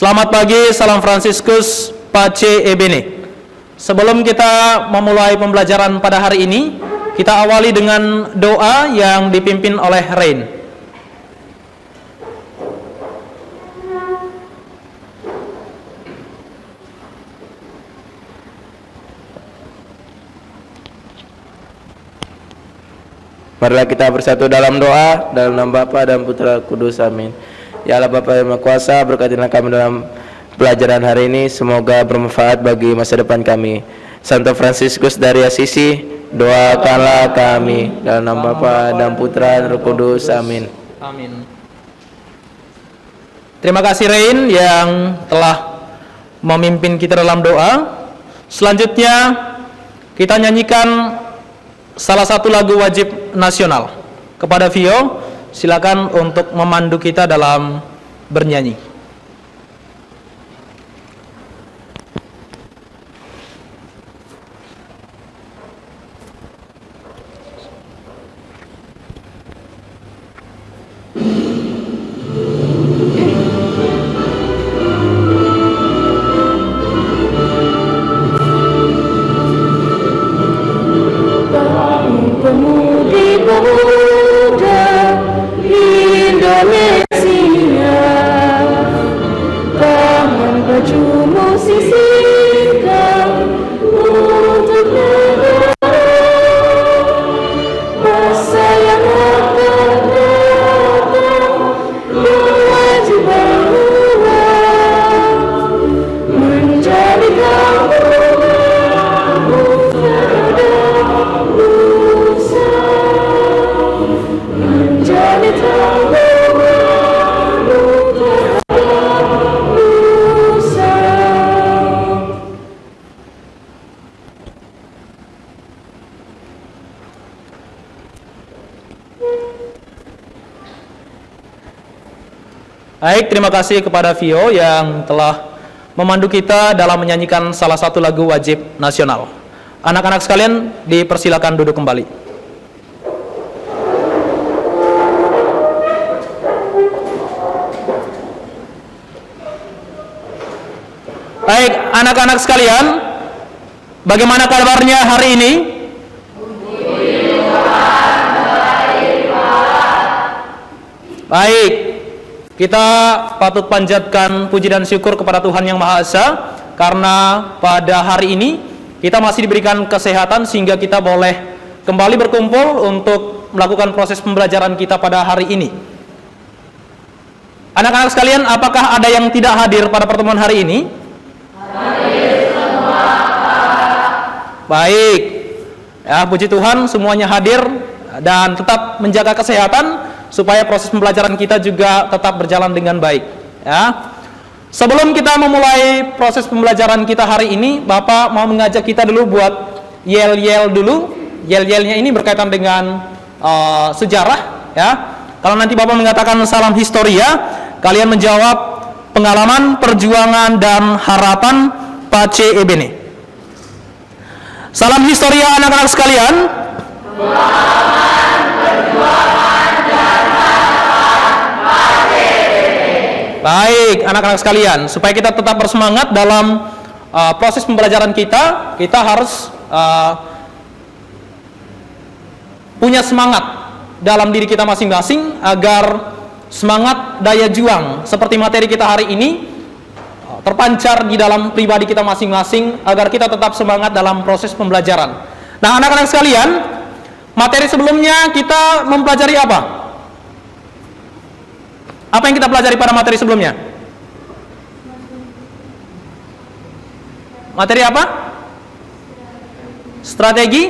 Selamat pagi, salam Fransiskus, Pace e Bene. Sebelum kita memulai pembelajaran pada hari ini, kita awali dengan doa yang dipimpin oleh Rain. Marilah kita bersatu dalam doa, dalam nama Bapa dan Putra Kudus, amin. Ya Allah Bapa yang Maha Kuasa, berkatilah kami dalam pelajaran hari ini, semoga bermanfaat bagi masa depan kami. Santo Fransiskus dari Assisi, doakanlah kami, dalam nama Bapa dan Putra dan Roh Kudus, amin. Amin. Terima kasih Rain yang telah memimpin kita dalam doa. Selanjutnya kita nyanyikan salah satu lagu wajib nasional. Kepada Vio, silakan untuk memandu kita dalam bernyanyi. Baik, terima kasih kepada Vio yang telah memandu kita dalam menyanyikan salah satu lagu wajib nasional. Anak-anak sekalian dipersilakan duduk kembali. Baik, anak-anak sekalian, bagaimana kabarnya hari ini? Baik. Kita patut panjatkan puji dan syukur kepada Tuhan Yang Maha Esa, karena pada hari ini kita masih diberikan kesehatan sehingga kita boleh kembali berkumpul untuk melakukan proses pembelajaran kita pada hari ini. Anak-anak sekalian, apakah ada yang tidak hadir pada pertemuan hari ini? Hadir semua, Pak. Baik, ya, puji Tuhan semuanya hadir dan tetap menjaga kesehatan supaya proses pembelajaran kita juga tetap berjalan dengan baik, ya. Sebelum kita memulai proses pembelajaran kita hari ini, Bapak mau mengajak kita dulu buat yel-yel dulu. Yel-yelnya ini berkaitan dengan sejarah, ya. Kalau nanti Bapak mengatakan salam historia, kalian menjawab pengalaman, perjuangan dan harapan Pace e Bene. Salam historia anak-anak sekalian. Pengalaman, perjuangan. Baik, anak-anak sekalian, supaya kita tetap bersemangat dalam proses pembelajaran kita harus punya semangat dalam diri kita masing-masing agar semangat daya juang seperti materi kita hari ini terpancar di dalam pribadi kita masing-masing agar kita tetap semangat dalam proses pembelajaran. Nah, anak-anak sekalian, materi sebelumnya kita mempelajari apa? Apa yang kita pelajari pada materi sebelumnya? Materi apa? Strategi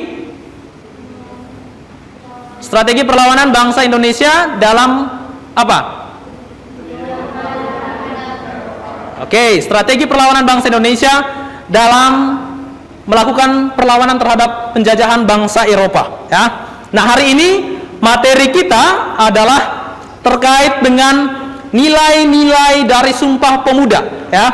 perlawanan bangsa Indonesia dalam apa? Oke, strategi perlawanan bangsa Indonesia dalam melakukan perlawanan terhadap penjajahan bangsa Eropa, ya. Nah, hari ini materi kita adalah terkait dengan nilai-nilai dari Sumpah Pemuda, ya.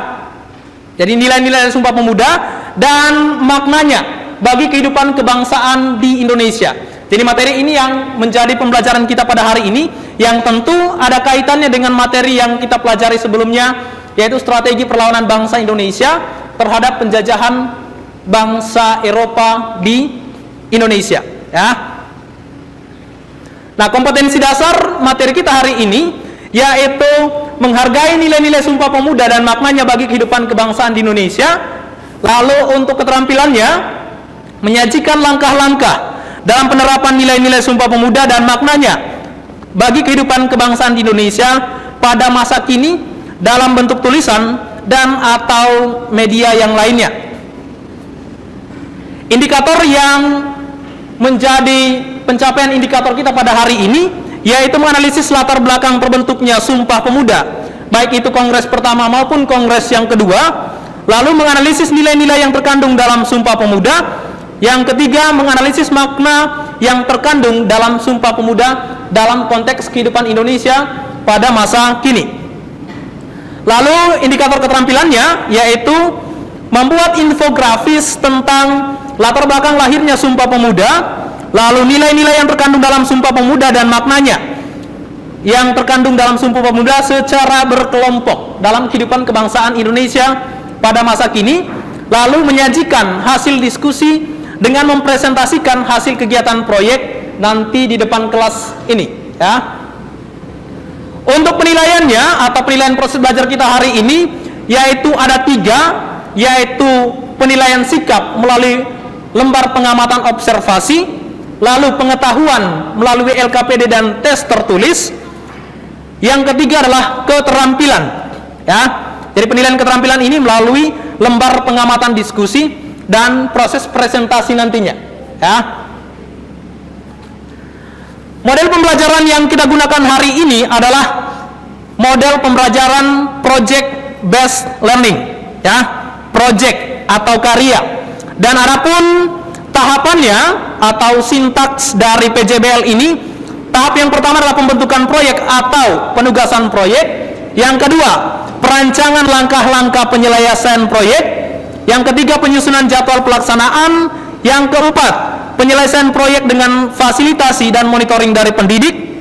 Jadi nilai-nilai dari Sumpah Pemuda dan maknanya bagi kehidupan kebangsaan di Indonesia. Jadi materi ini yang menjadi pembelajaran kita pada hari ini, yang tentu ada kaitannya dengan materi yang kita pelajari sebelumnya, yaitu strategi perlawanan bangsa Indonesia terhadap penjajahan bangsa Eropa di Indonesia, ya. Nah, kompetensi dasar materi kita hari ini yaitu menghargai nilai-nilai Sumpah Pemuda dan maknanya bagi kehidupan kebangsaan di Indonesia. Lalu untuk keterampilannya, menyajikan langkah-langkah dalam penerapan nilai-nilai Sumpah Pemuda dan maknanya bagi kehidupan kebangsaan di Indonesia pada masa kini dalam bentuk tulisan dan atau media yang lainnya. Indikator yang menjadi pencapaian indikator kita pada hari ini yaitu menganalisis latar belakang terbentuknya Sumpah Pemuda, baik itu kongres pertama maupun kongres yang kedua. Lalu menganalisis nilai-nilai yang terkandung dalam Sumpah Pemuda. Yang ketiga, menganalisis makna yang terkandung dalam Sumpah Pemuda dalam konteks kehidupan Indonesia pada masa kini. Lalu indikator keterampilannya yaitu membuat infografis tentang latar belakang lahirnya Sumpah Pemuda, lalu nilai-nilai yang terkandung dalam Sumpah Pemuda dan maknanya yang terkandung dalam Sumpah Pemuda secara berkelompok dalam kehidupan kebangsaan Indonesia pada masa kini, lalu menyajikan hasil diskusi dengan mempresentasikan hasil kegiatan proyek nanti di depan kelas ini, ya. Untuk penilaiannya atau penilaian proses belajar kita hari ini yaitu ada 3, yaitu penilaian sikap melalui lembar pengamatan observasi, lalu pengetahuan melalui LKPD dan tes tertulis. Yang ketiga adalah keterampilan, ya. Jadi penilaian keterampilan ini melalui lembar pengamatan diskusi dan proses presentasi nantinya, ya. Model pembelajaran yang kita gunakan hari ini adalah model pembelajaran project based learning, ya, project atau karya. Dan adapun tahapannya atau sintaks dari PJBL ini, tahap yang pertama adalah pembentukan proyek atau penugasan proyek. Yang kedua, perancangan langkah-langkah penyelesaian proyek. Yang ketiga, penyusunan jadwal pelaksanaan. Yang keempat, penyelesaian proyek dengan fasilitasi dan monitoring dari pendidik.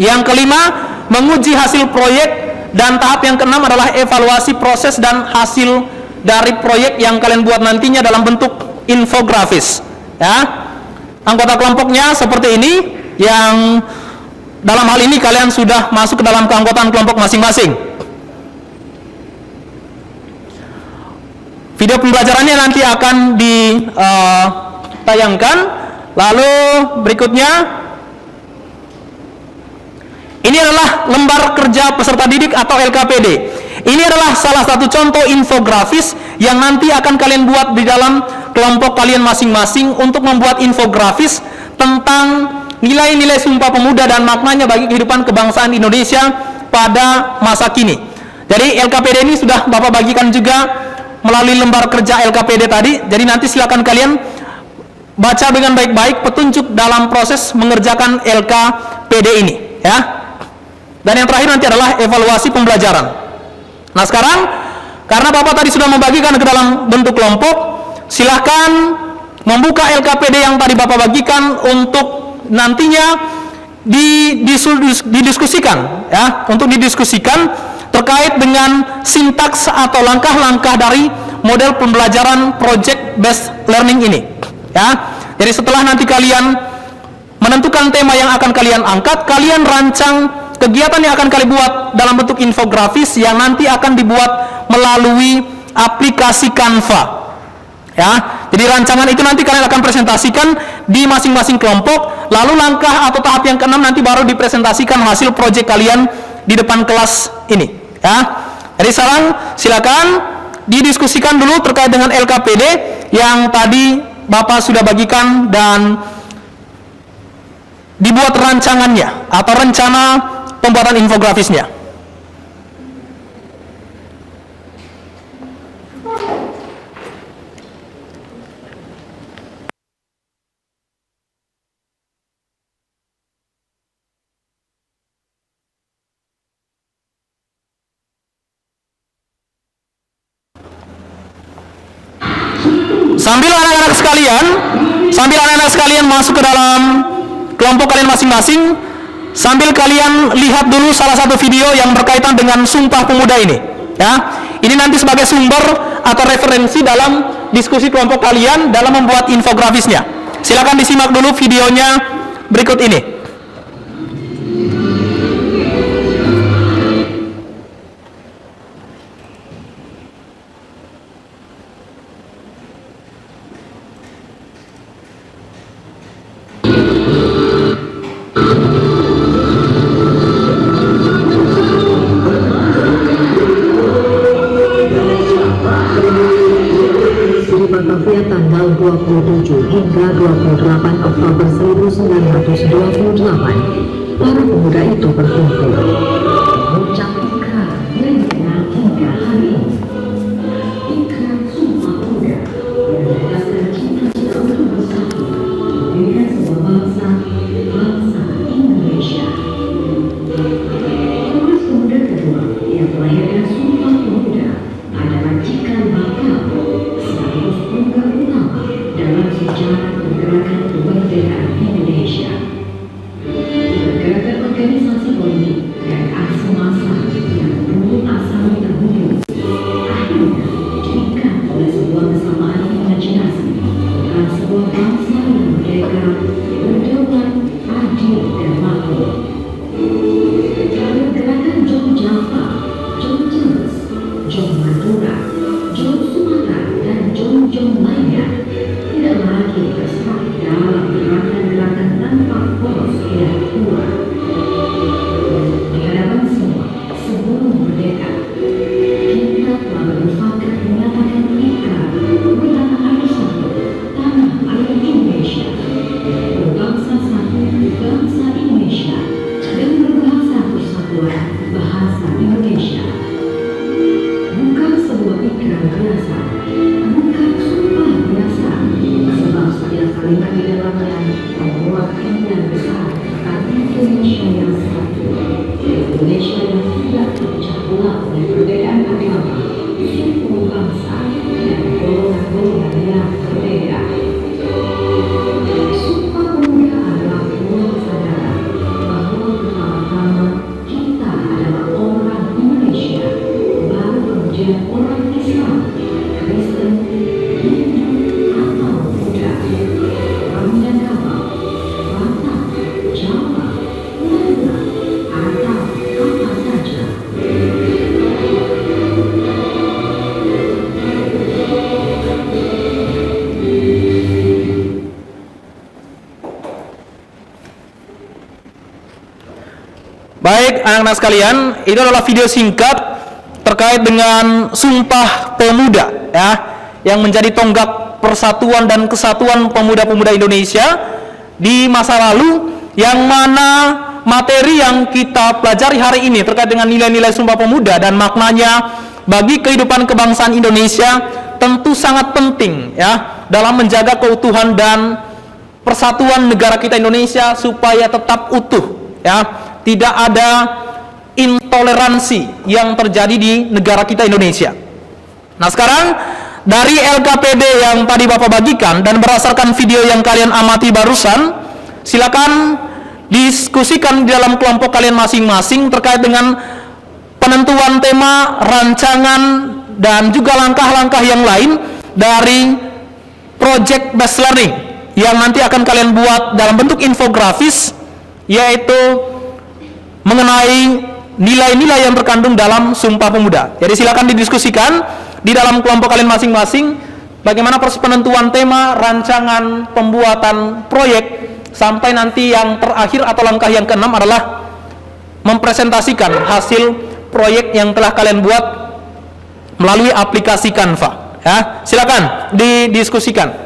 Yang kelima, menguji hasil proyek. Dan tahap yang keenam adalah evaluasi proses dan hasil dari proyek yang kalian buat nantinya dalam bentuk infografis, ya. Anggota kelompoknya seperti ini, yang dalam hal ini kalian sudah masuk ke dalam keanggotaan kelompok masing-masing. Video pembelajarannya nanti akan ditayangkan. Lalu berikutnya, ini adalah lembar kerja peserta didik atau LKPD. Ini adalah salah satu contoh infografis yang nanti akan kalian buat di dalam kelompok kalian masing-masing untuk membuat infografis tentang nilai-nilai Sumpah Pemuda dan maknanya bagi kehidupan kebangsaan Indonesia pada masa kini. Jadi LKPD ini sudah Bapak bagikan juga melalui lembar kerja LKPD tadi. Jadi nanti silakan kalian baca dengan baik-baik petunjuk dalam proses mengerjakan LKPD ini, ya. Dan yang terakhir nanti adalah evaluasi pembelajaran. Nah, sekarang karena Bapak tadi sudah membagikan ke dalam bentuk kelompok, silahkan membuka LKPD yang tadi Bapak bagikan untuk nantinya didiskusikan, ya, untuk didiskusikan terkait dengan sintaks atau langkah-langkah dari model pembelajaran project based learning ini, ya. Jadi setelah nanti kalian menentukan tema yang akan kalian angkat, kalian rancang kegiatan yang akan kalian buat dalam bentuk infografis yang nanti akan dibuat melalui aplikasi Canva, ya. Jadi rancangan itu nanti kalian akan presentasikan di masing-masing kelompok. Lalu langkah atau tahap yang keenam nanti baru dipresentasikan hasil proyek kalian di depan kelas ini, ya. Jadi sekarang silakan didiskusikan dulu terkait dengan LKPD yang tadi Bapak sudah bagikan dan dibuat rancangannya atau rencana pembuatan infografisnya. Sambil anak-anak sekalian masuk ke dalam kelompok kalian masing-masing, sambil kalian lihat dulu salah satu video yang berkaitan dengan Sumpah Pemuda ini, Ya, ini nanti sebagai sumber atau referensi dalam diskusi kelompok kalian dalam membuat infografisnya. Silakan disimak dulu videonya berikut ini. Batavia tanggal 27 hingga 28 Oktober 1928, para pemuda itu berkumpul mengucap ikrar yang dikenal hingga hari ini. Ikrar Sumpah Pemuda yang menegaskan cita-cita untuk bersatu mendirikan sebuah bangsa Indonesia. Kongres Pemuda kedua yang melahirkan Sumpah Pemuda adalah cikal bakal sekaligus unggal utama dalam sejarah pergerakan kemerdekaan Indonesia. Pergerakan organisasi politik dan aksi massa yang dulu asalnya terhubung akhirnya diikat oleh sebuah kesamaan imajinasi tentang sebuah bangsa yang merdeka, berdaulat, adil dan makmur. Pergerakan John Java, John Charles, John Madura, John Sumatera, dan John lainnya tidak lagi terserap dalam gerakan-gerakan tanpa poros dan kuat. Di hadapan semua, sebelum merdeka, kita telah bermufakat menyatakan ikrar bertanah air satu, tanah air Indonesia, berbangsa satu, bangsa Indonesia, dan berbahasa persatuan bahasa Indonesia. Bukan sebuah ikrar biasa, bukan sumpah biasa, sebab setiap kalimat di dalamnya membuat impian besar tentang Indonesia yang satu, Indonesia yang tidak terpecah belah oleh perbedaan agama, suku bangsa, dan golongan-golongan yang berbeda. Sumpah Pemuda adalah buah sadar bahwa pertama-tama kita adalah orang Indonesia, baru kemudian orang Islam, Kristen, Hindu, atau Buddha, orang Minangkabau, Batak, Jawa, Madura, atau apa saja. Baik, anak-anak sekalian, itu adalah video singkat terkait dengan Sumpah Pemuda, ya, yang menjadi tonggak persatuan dan kesatuan pemuda-pemuda Indonesia di masa lalu, yang mana materi yang kita pelajari hari ini terkait dengan nilai-nilai Sumpah Pemuda dan maknanya bagi kehidupan kebangsaan Indonesia tentu sangat penting, ya, dalam menjaga keutuhan dan persatuan negara kita Indonesia supaya tetap utuh, ya. Tidak ada intoleransi yang terjadi di negara kita Indonesia. Nah, sekarang dari LKPD yang tadi Bapak bagikan dan berdasarkan video yang kalian amati barusan, silakan diskusikan di dalam kelompok kalian masing-masing terkait dengan penentuan tema, rancangan, dan juga langkah-langkah yang lain dari project based learning yang nanti akan kalian buat dalam bentuk infografis, yaitu mengenai nilai-nilai yang terkandung dalam Sumpah Pemuda. Jadi silakan didiskusikan di dalam kelompok kalian masing-masing bagaimana proses penentuan tema, rancangan, pembuatan proyek, sampai nanti yang terakhir atau langkah yang keenam adalah mempresentasikan hasil proyek yang telah kalian buat melalui aplikasi Canva. Ya, silakan didiskusikan.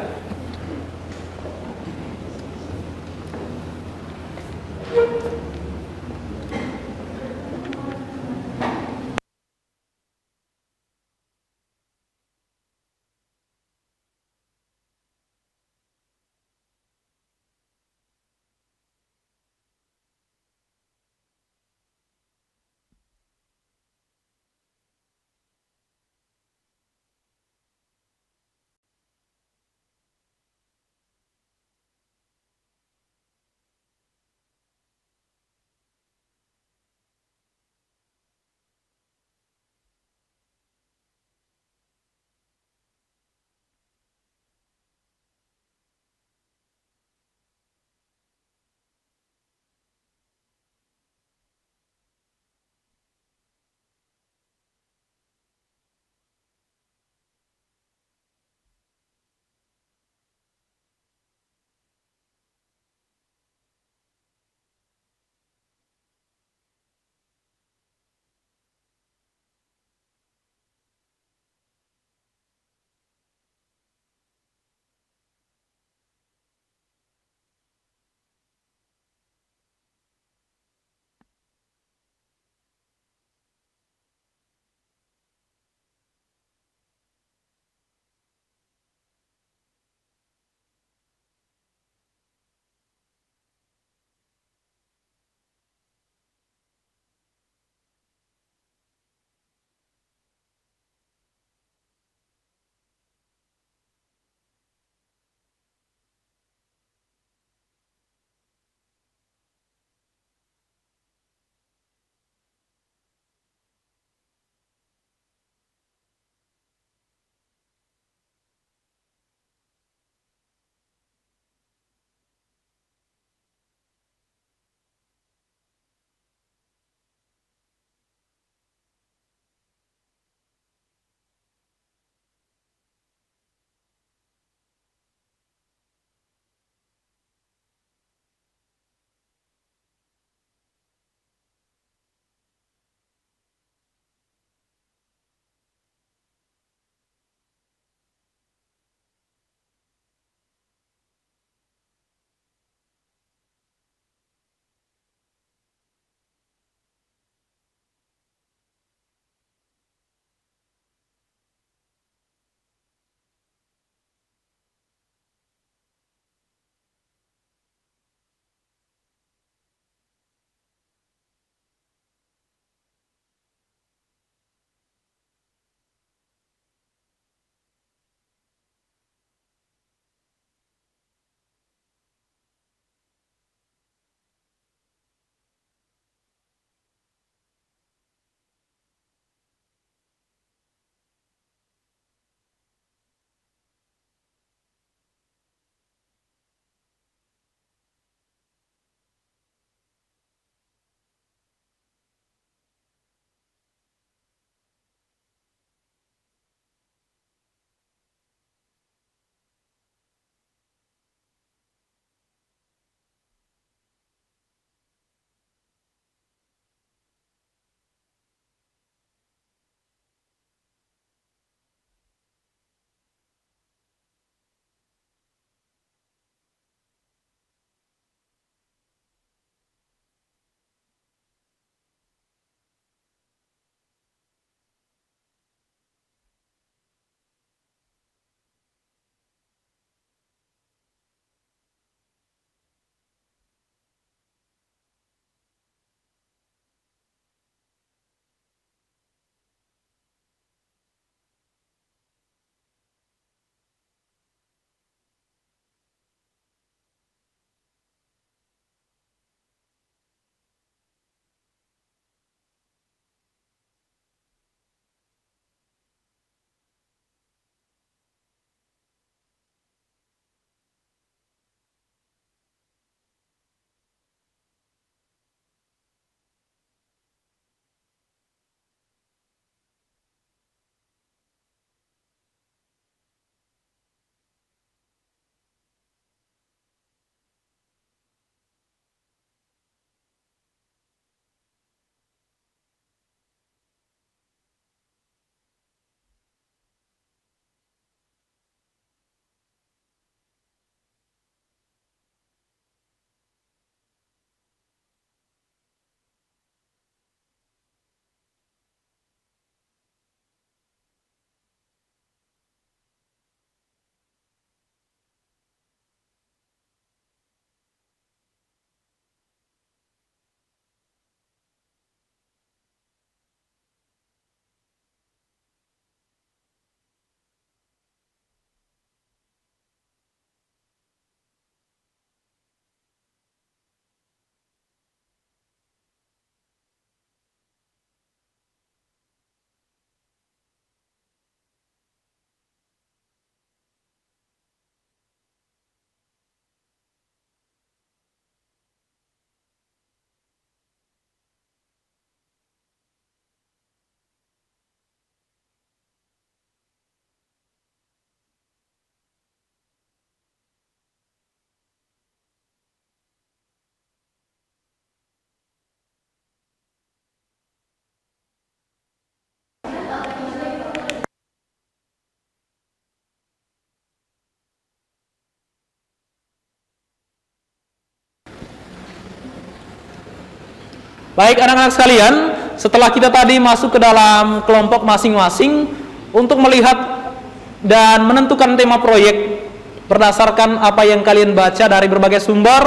Baik anak-anak sekalian, setelah kita tadi masuk ke dalam kelompok masing-masing untuk melihat dan menentukan tema proyek berdasarkan apa yang kalian baca dari berbagai sumber,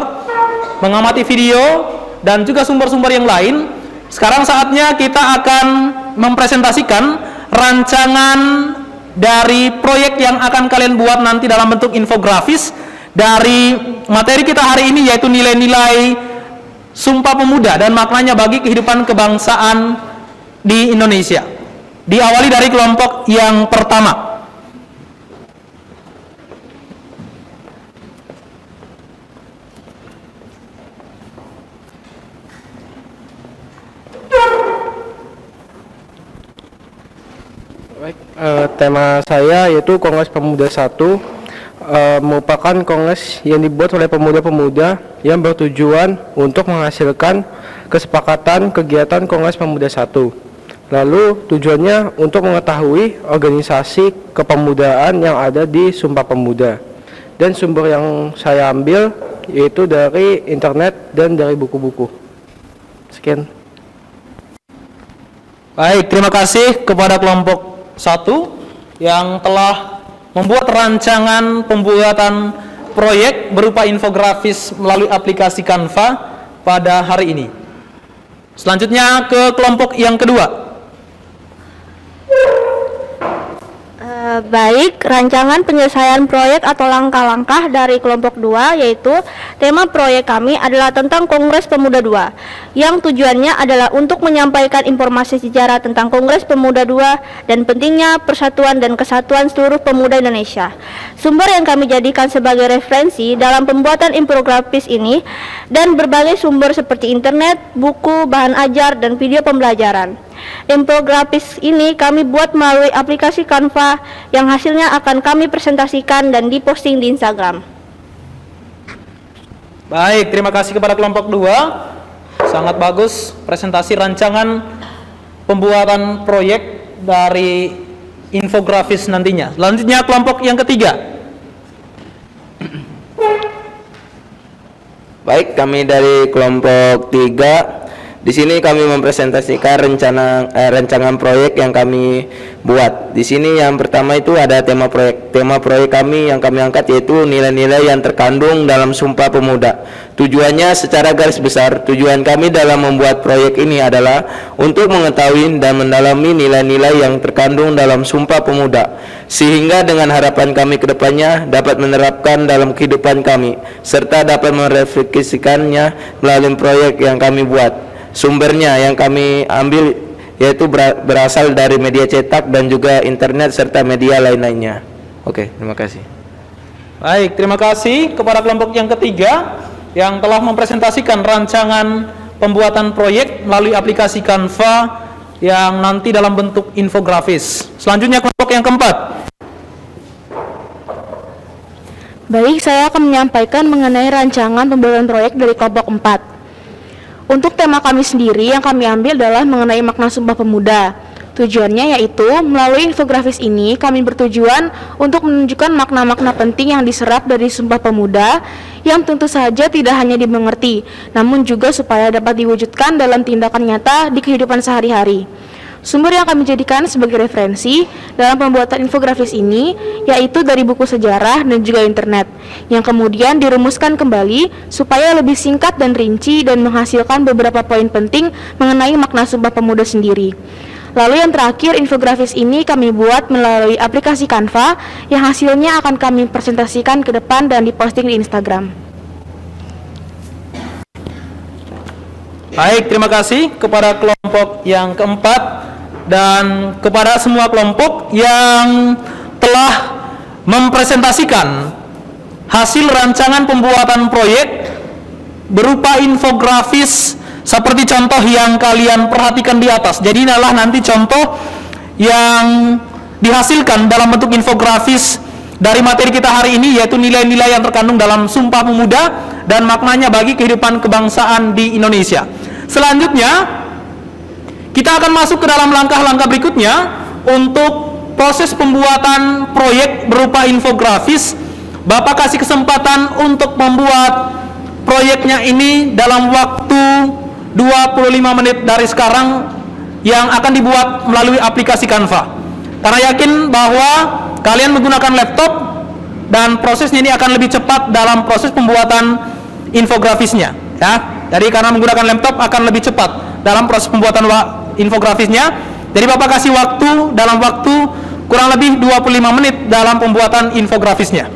mengamati video dan juga sumber-sumber yang lain. Sekarang saatnya kita akan mempresentasikan rancangan dari proyek yang akan kalian buat nanti dalam bentuk infografis dari materi kita hari ini, yaitu nilai-nilai Sumpah Pemuda dan maknanya bagi kehidupan kebangsaan di Indonesia. Diawali dari kelompok yang pertama. Baik, tema saya yaitu Kongres Pemuda 1, merupakan kongres yang dibuat oleh pemuda-pemuda yang bertujuan untuk menghasilkan kesepakatan kegiatan Kongres Pemuda 1. Lalu tujuannya untuk mengetahui organisasi kepemudaan yang ada di Sumpah Pemuda. Dan sumber yang saya ambil yaitu dari internet dan dari buku-buku. Sekian. Baik, terima kasih kepada kelompok 1 yang telah membuat rancangan pembuatan proyek berupa infografis melalui aplikasi Canva pada hari ini. Selanjutnya ke kelompok yang kedua. Baik, rancangan penyelesaian proyek atau langkah-langkah dari kelompok 2, yaitu tema proyek kami adalah tentang Kongres Pemuda 2, yang tujuannya adalah untuk menyampaikan informasi sejarah tentang Kongres Pemuda 2 dan pentingnya persatuan dan kesatuan seluruh pemuda Indonesia. Sumber yang kami jadikan sebagai referensi dalam pembuatan infografis ini dan berbagai sumber seperti internet, buku, bahan ajar, dan video pembelajaran. Infografis ini kami buat melalui aplikasi Canva yang hasilnya akan kami presentasikan dan diposting di Instagram. Baik, terima kasih kepada kelompok 2. Sangat bagus presentasi rancangan pembuatan proyek dari infografis nantinya. Selanjutnya kelompok yang ketiga. Baik, kami dari kelompok 3. Di sini kami mempresentasikan rancangan proyek yang kami buat. Di sini yang pertama itu ada tema proyek. Tema proyek kami yang kami angkat yaitu nilai-nilai yang terkandung dalam Sumpah Pemuda. Tujuannya secara garis besar, tujuan kami dalam membuat proyek ini adalah untuk mengetahui dan mendalami nilai-nilai yang terkandung dalam Sumpah Pemuda, sehingga dengan harapan kami ke depannya dapat menerapkan dalam kehidupan kami, serta dapat merefleksikannya melalui proyek yang kami buat. Sumbernya yang kami ambil yaitu berasal dari media cetak dan juga internet serta media lain-lainnya. Oke, terima kasih. Baik, terima kasih kepada kelompok yang ketiga yang telah mempresentasikan rancangan pembuatan proyek melalui aplikasi Canva yang nanti dalam bentuk infografis. Selanjutnya kelompok yang keempat. Baik, saya akan menyampaikan mengenai rancangan pembuatan proyek dari kelompok 4. Untuk tema kami sendiri yang kami ambil adalah mengenai makna Sumpah Pemuda. Tujuannya yaitu melalui infografis ini kami bertujuan untuk menunjukkan makna-makna penting yang diserap dari Sumpah Pemuda yang tentu saja tidak hanya dimengerti, namun juga supaya dapat diwujudkan dalam tindakan nyata di kehidupan sehari-hari. Sumber yang kami jadikan sebagai referensi dalam pembuatan infografis ini yaitu dari buku sejarah dan juga internet, yang kemudian dirumuskan kembali supaya lebih singkat dan rinci dan menghasilkan beberapa poin penting mengenai makna Sumpah Pemuda sendiri. Lalu yang terakhir, infografis ini kami buat melalui aplikasi Canva yang hasilnya akan kami presentasikan ke depan dan diposting di Instagram. Baik, terima kasih kepada kelompok yang keempat dan kepada semua kelompok yang telah mempresentasikan hasil rancangan pembuatan proyek berupa infografis seperti contoh yang kalian perhatikan di atas. Jadi inilah nanti contoh yang dihasilkan dalam bentuk infografis dari materi kita hari ini, yaitu nilai-nilai yang terkandung dalam Sumpah Pemuda dan maknanya bagi kehidupan kebangsaan di Indonesia. Selanjutnya kita akan masuk ke dalam langkah-langkah berikutnya untuk proses pembuatan proyek berupa infografis. Bapak kasih kesempatan untuk membuat proyeknya ini dalam waktu 25 menit dari sekarang yang akan dibuat melalui aplikasi Canva. Karena yakin bahwa kalian menggunakan laptop dan prosesnya ini akan lebih cepat dalam proses pembuatan infografisnya, ya. Jadi karena menggunakan laptop akan lebih cepat dalam proses pembuatan infografisnya. Jadi Bapak kasih waktu dalam waktu kurang lebih 25 menit dalam pembuatan infografisnya.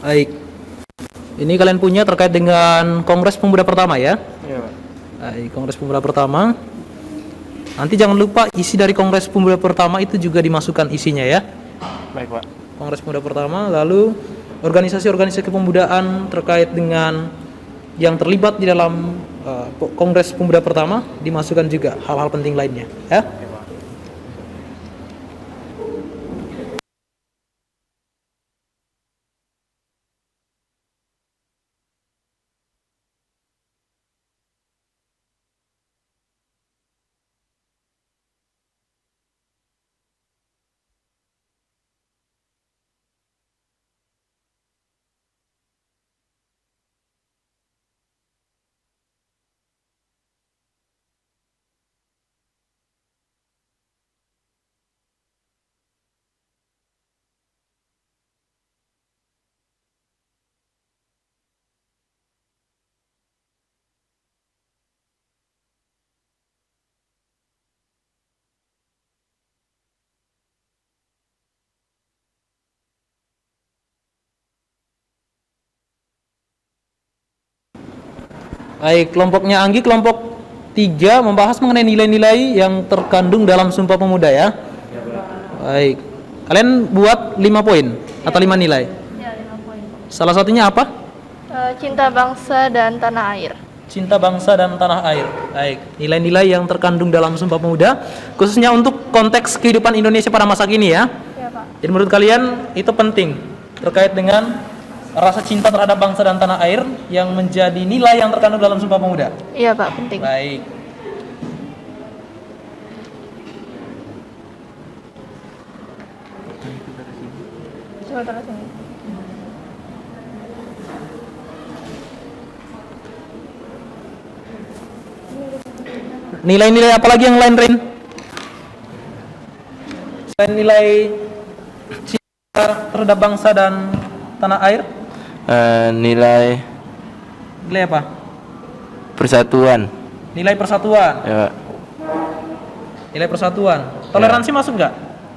Baik. Ini kalian punya terkait dengan Kongres Pemuda pertama ya? Iya, Pak. Baik, Kongres Pemuda pertama. Nanti jangan lupa isi dari Kongres Pemuda pertama itu juga dimasukkan isinya ya. Baik, Pak. Kongres Pemuda pertama, lalu organisasi-organisasi kepemudaan terkait dengan yang terlibat di dalam Kongres Pemuda pertama dimasukkan juga hal-hal penting lainnya, ya. Baik, kelompoknya Anggi, kelompok 3 membahas mengenai nilai-nilai yang terkandung dalam Sumpah Pemuda, ya. Baik. Kalian buat 5 poin atau 5 nilai? Ya, 5 poin. Salah satunya apa? Cinta bangsa dan tanah air. Cinta bangsa dan tanah air. Baik, nilai-nilai yang terkandung dalam Sumpah Pemuda khususnya untuk konteks kehidupan Indonesia pada masa kini, ya. Ya, Pak. Jadi menurut kalian itu penting terkait dengan rasa cinta terhadap bangsa dan tanah air yang menjadi nilai yang terkandung dalam Sumpah Pemuda. Iya, Pak, penting. Baik. Coba taruh sini. Nilai-nilai apa lagi yang lain, Rin? Selain nilai cinta terhadap bangsa dan tanah air, Nilai nilai apa? persatuan. Nilai persatuan. Ya, Nilai persatuan. Toleransi masuk nggak?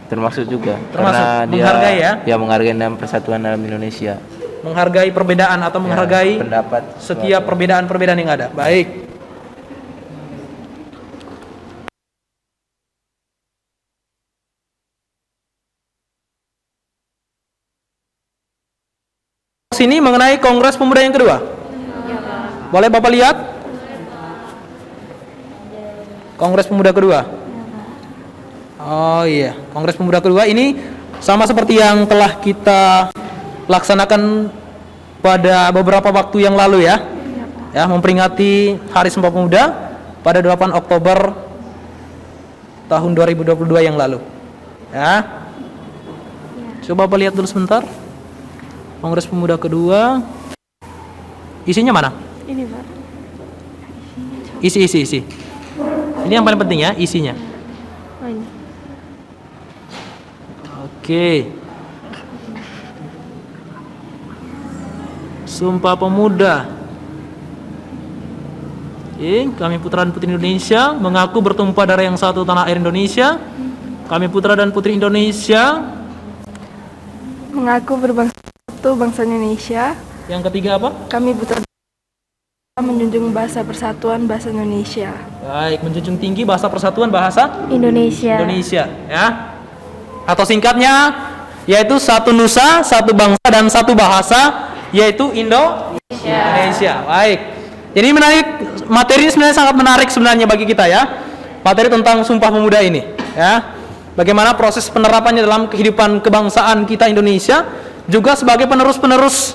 termasuk juga. Termasuk, Karena dia menghargai, ya? Ya, menghargai dalam persatuan dalam Indonesia. Menghargai perbedaan atau menghargai Pendapat setiap perbedaan-perbedaan yang ada. Baik. Sini mengenai Kongres Pemuda yang kedua. Boleh Bapak lihat? Kongres Pemuda kedua. Oh iya, Kongres Pemuda kedua ini sama seperti yang telah kita laksanakan pada beberapa waktu yang lalu, ya. Ya, memperingati Hari Sumpah Pemuda pada 8 Oktober tahun 2022 yang lalu. Ya. Coba Bapak lihat dulu sebentar. Kongres Pemuda kedua. Isinya mana? Ini, Pak. Isi. Ini yang paling penting, ya, isinya. Oh, ini. Oke. Sumpah Pemuda. Kami putra dan putri Indonesia mengaku bertumpah darah yang satu tanah air Indonesia. Kami putra dan putri Indonesia. Mengaku berbangsa satu bangsa Indonesia. Yang ketiga apa? Kami putra menjunjung bahasa persatuan bahasa Indonesia. Baik, menjunjung tinggi bahasa persatuan bahasa Indonesia. Indonesia, ya. Atau singkatnya yaitu satu nusa, satu bangsa dan satu bahasa, yaitu Indonesia. Baik. Jadi menarik, materi ini sebenarnya sangat menarik sebenarnya bagi kita, ya. Materi tentang Sumpah Pemuda ini, ya. Bagaimana proses penerapannya dalam kehidupan kebangsaan kita Indonesia, juga sebagai penerus-penerus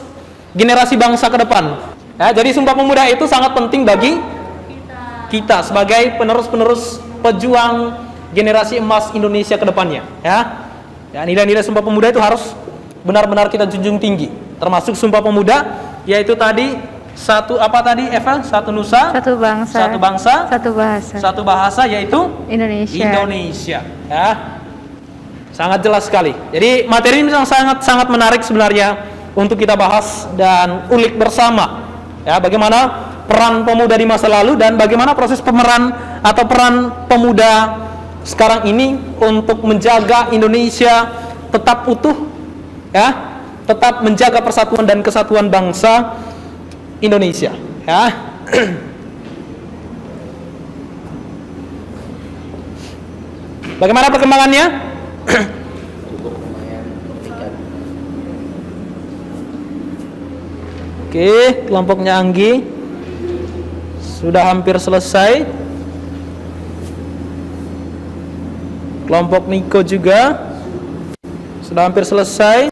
generasi bangsa ke depan. Ya, jadi Sumpah Pemuda itu sangat penting bagi kita sebagai penerus-penerus pejuang generasi emas Indonesia ke depannya, ya. Ya, nilai-nilai Sumpah Pemuda itu harus benar-benar kita junjung tinggi. Termasuk Sumpah Pemuda yaitu tadi satu apa tadi Eva? Satu nusa, Satu bangsa. satu bangsa, Satu bahasa. satu bahasa yaitu Indonesia. ya. Sangat jelas sekali. Jadi materi ini sangat menarik sebenarnya untuk kita bahas dan ulik bersama. Ya, bagaimana peran pemuda di masa lalu dan bagaimana proses pemeran atau peran pemuda sekarang ini untuk menjaga Indonesia tetap utuh, ya, tetap menjaga persatuan dan kesatuan bangsa Indonesia, ya. Bagaimana perkembangannya? Oke, kelompoknya Anggi. sudah hampir selesai. Kelompok Niko juga sudah hampir selesai.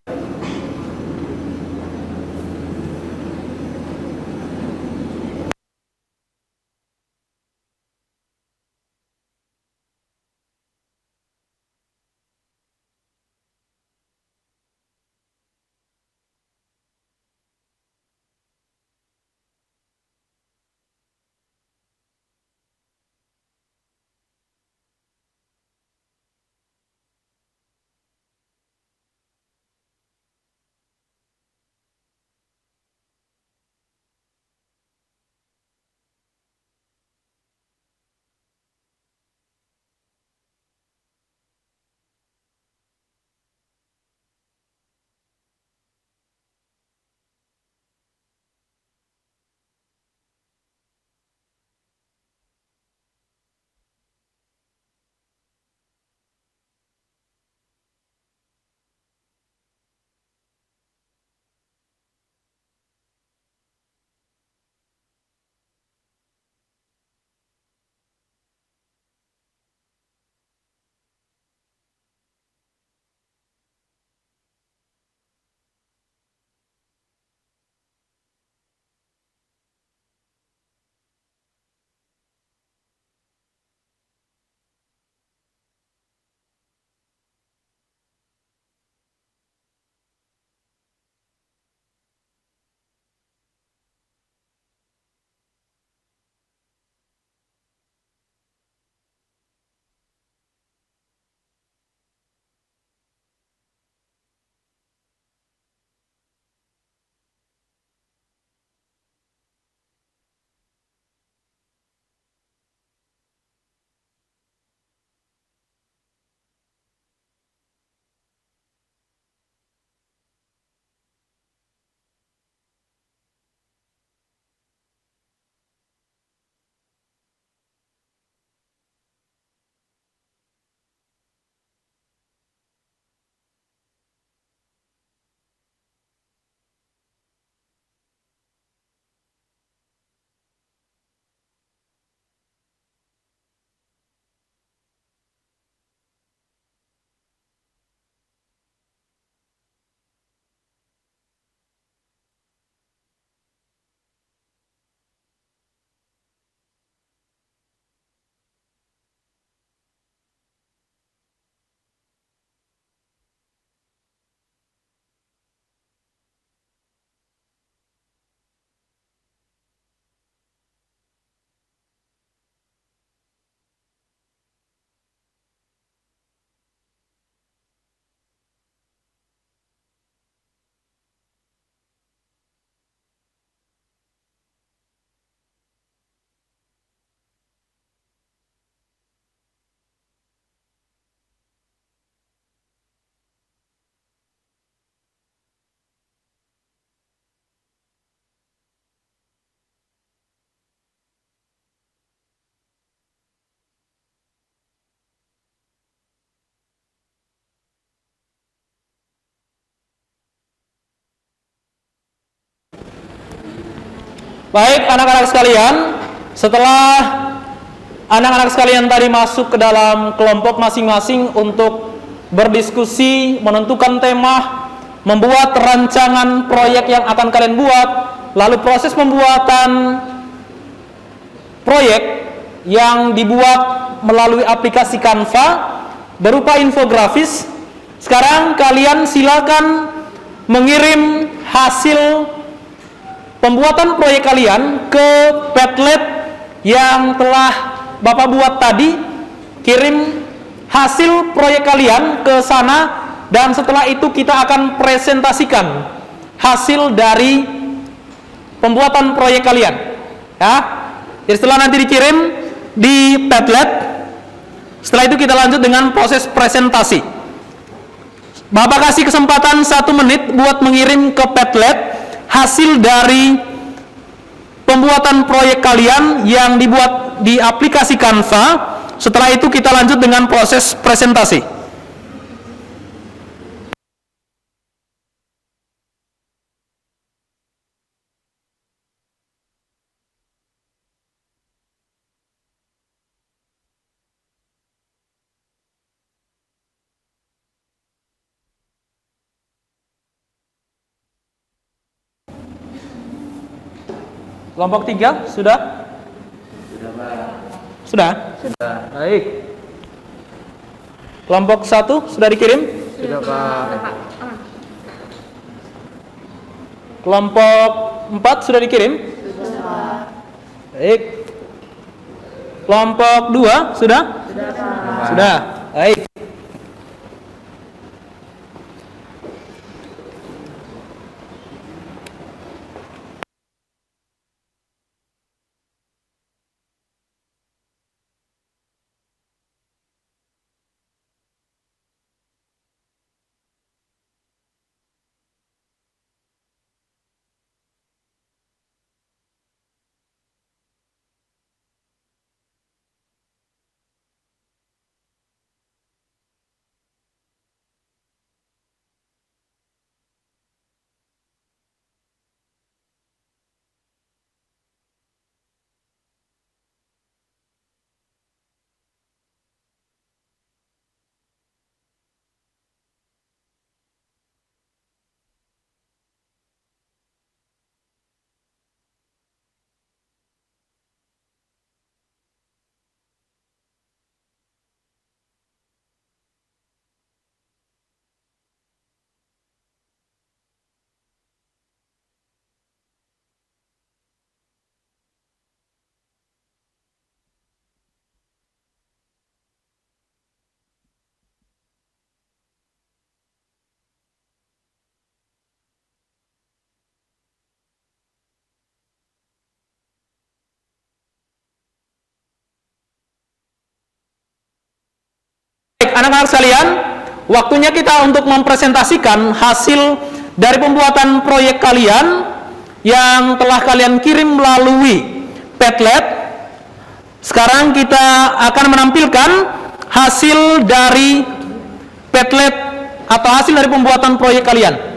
Baik, anak-anak sekalian, setelah anak-anak sekalian tadi masuk ke dalam kelompok masing-masing untuk berdiskusi, menentukan tema, membuat rancangan proyek yang akan kalian buat, lalu proses pembuatan proyek yang dibuat melalui aplikasi Canva berupa infografis. Sekarang kalian silakan mengirim hasil pembuatan proyek kalian ke Padlet yang telah Bapak buat tadi. Kirim hasil proyek kalian ke sana, dan setelah itu kita akan presentasikan hasil dari pembuatan proyek kalian, ya. Jadi setelah nanti dikirim di Padlet, setelah itu kita lanjut dengan proses presentasi. Bapak kasih kesempatan 1 menit buat mengirim ke Padlet hasil dari pembuatan proyek kalian yang dibuat di aplikasi Canva. Setelah itu kita lanjut dengan proses presentasi. Kelompok 3 sudah? Sudah? Sudah. Baik. Kelompok 1 sudah dikirim? Sudah, Pak. Kelompok 4 sudah dikirim? Sudah. Baik. Kelompok 2 sudah? Sudah. Baik. Baik, anak-anak sekalian, waktunya kita untuk mempresentasikan hasil dari pembuatan proyek kalian yang telah kalian kirim melalui Padlet. Sekarang kita akan menampilkan hasil dari Padlet atau hasil dari pembuatan proyek kalian.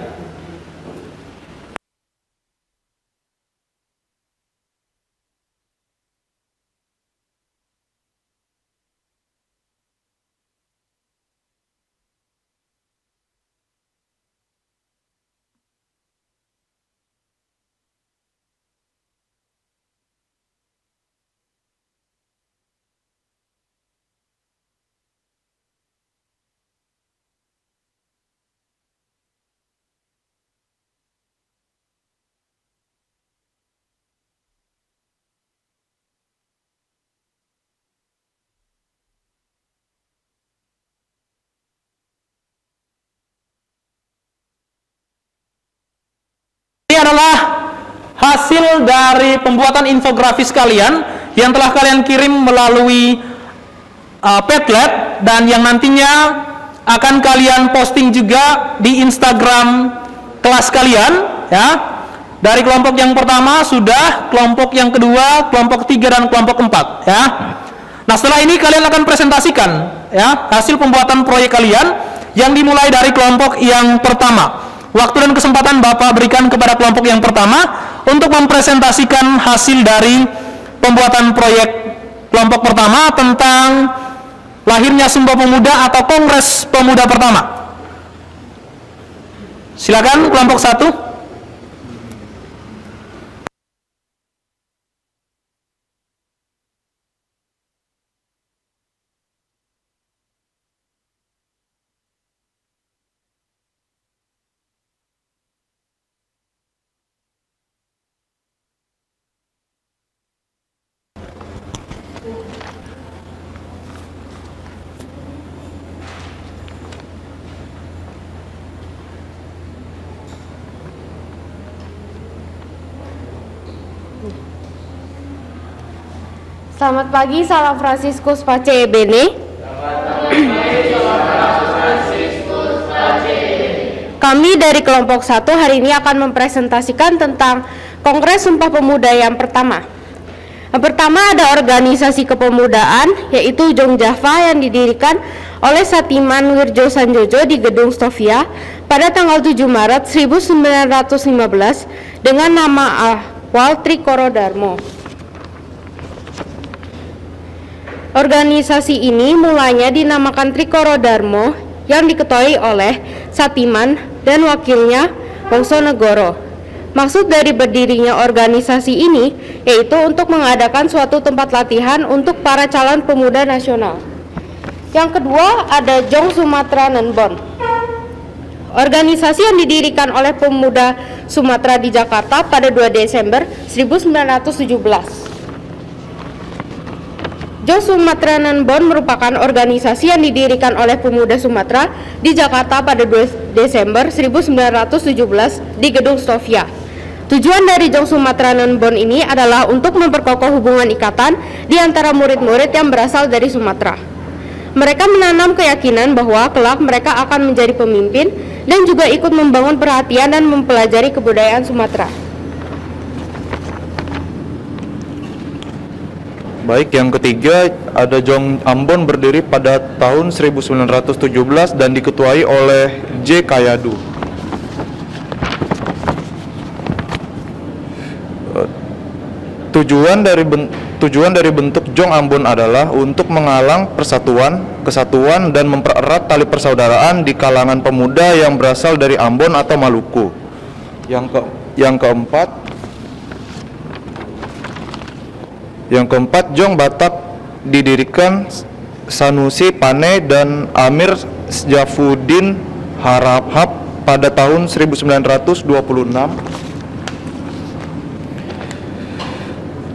Ini adalah hasil dari pembuatan infografis kalian yang telah kalian kirim melalui Padlet dan yang nantinya akan kalian posting juga di Instagram kelas kalian, ya. Dari kelompok yang pertama sudah, kelompok yang kedua, kelompok 3 dan kelompok 4, ya. Nah, setelah ini kalian akan presentasikan, ya, hasil pembuatan proyek kalian yang dimulai dari kelompok yang pertama. Waktu dan kesempatan Bapak berikan kepada kelompok yang pertama untuk mempresentasikan hasil dari pembuatan proyek kelompok pertama tentang lahirnya Sumpah Pemuda atau Kongres Pemuda pertama. Silakan kelompok 1. Selamat pagi, salam Fransiskus Pace Bene. Kami dari kelompok 1 hari ini akan mempresentasikan tentang Kongres Sumpah Pemuda yang pertama. Yang pertama ada organisasi kepemudaan, yaitu Jong Java yang didirikan oleh Satiman Wirjo Sanjojo di Gedung Stovia pada tanggal 7 Maret 1915 dengan nama awal Trikoro Darmo. Organisasi ini mulanya dinamakan Trikoro Darmo yang diketuai oleh Satiman dan wakilnya Wongsonegoro. Maksud dari berdirinya organisasi ini yaitu untuk mengadakan suatu tempat latihan untuk para calon pemuda nasional. Yang kedua ada Jong Sumatra Nenbon. Organisasi yang didirikan oleh pemuda Sumatera di Jakarta pada 2 Desember 1917. Jong Sumatra Nenbon merupakan organisasi yang didirikan oleh pemuda Sumatera di Jakarta pada 2 Desember 1917 di Gedung Stovia. Tujuan dari Jong Sumatra Nenbon ini adalah untuk memperkokoh hubungan ikatan di antara murid-murid yang berasal dari Sumatera. Mereka menanam keyakinan bahwa kelak mereka akan menjadi pemimpin dan juga ikut membangun perhatian dan mempelajari kebudayaan Sumatera. Baik, yang ketiga ada Jong Ambon berdiri pada tahun 1917 dan diketuai oleh J. Kayadu. Tujuan dari bentuk Jong Ambon adalah untuk menghalang persatuan, kesatuan, dan mempererat tali persaudaraan di kalangan pemuda yang berasal dari Ambon atau Maluku. Yang keempat, Jong Batak didirikan Sanusi Pane dan Amir Sjafuddin Harahap pada tahun 1926.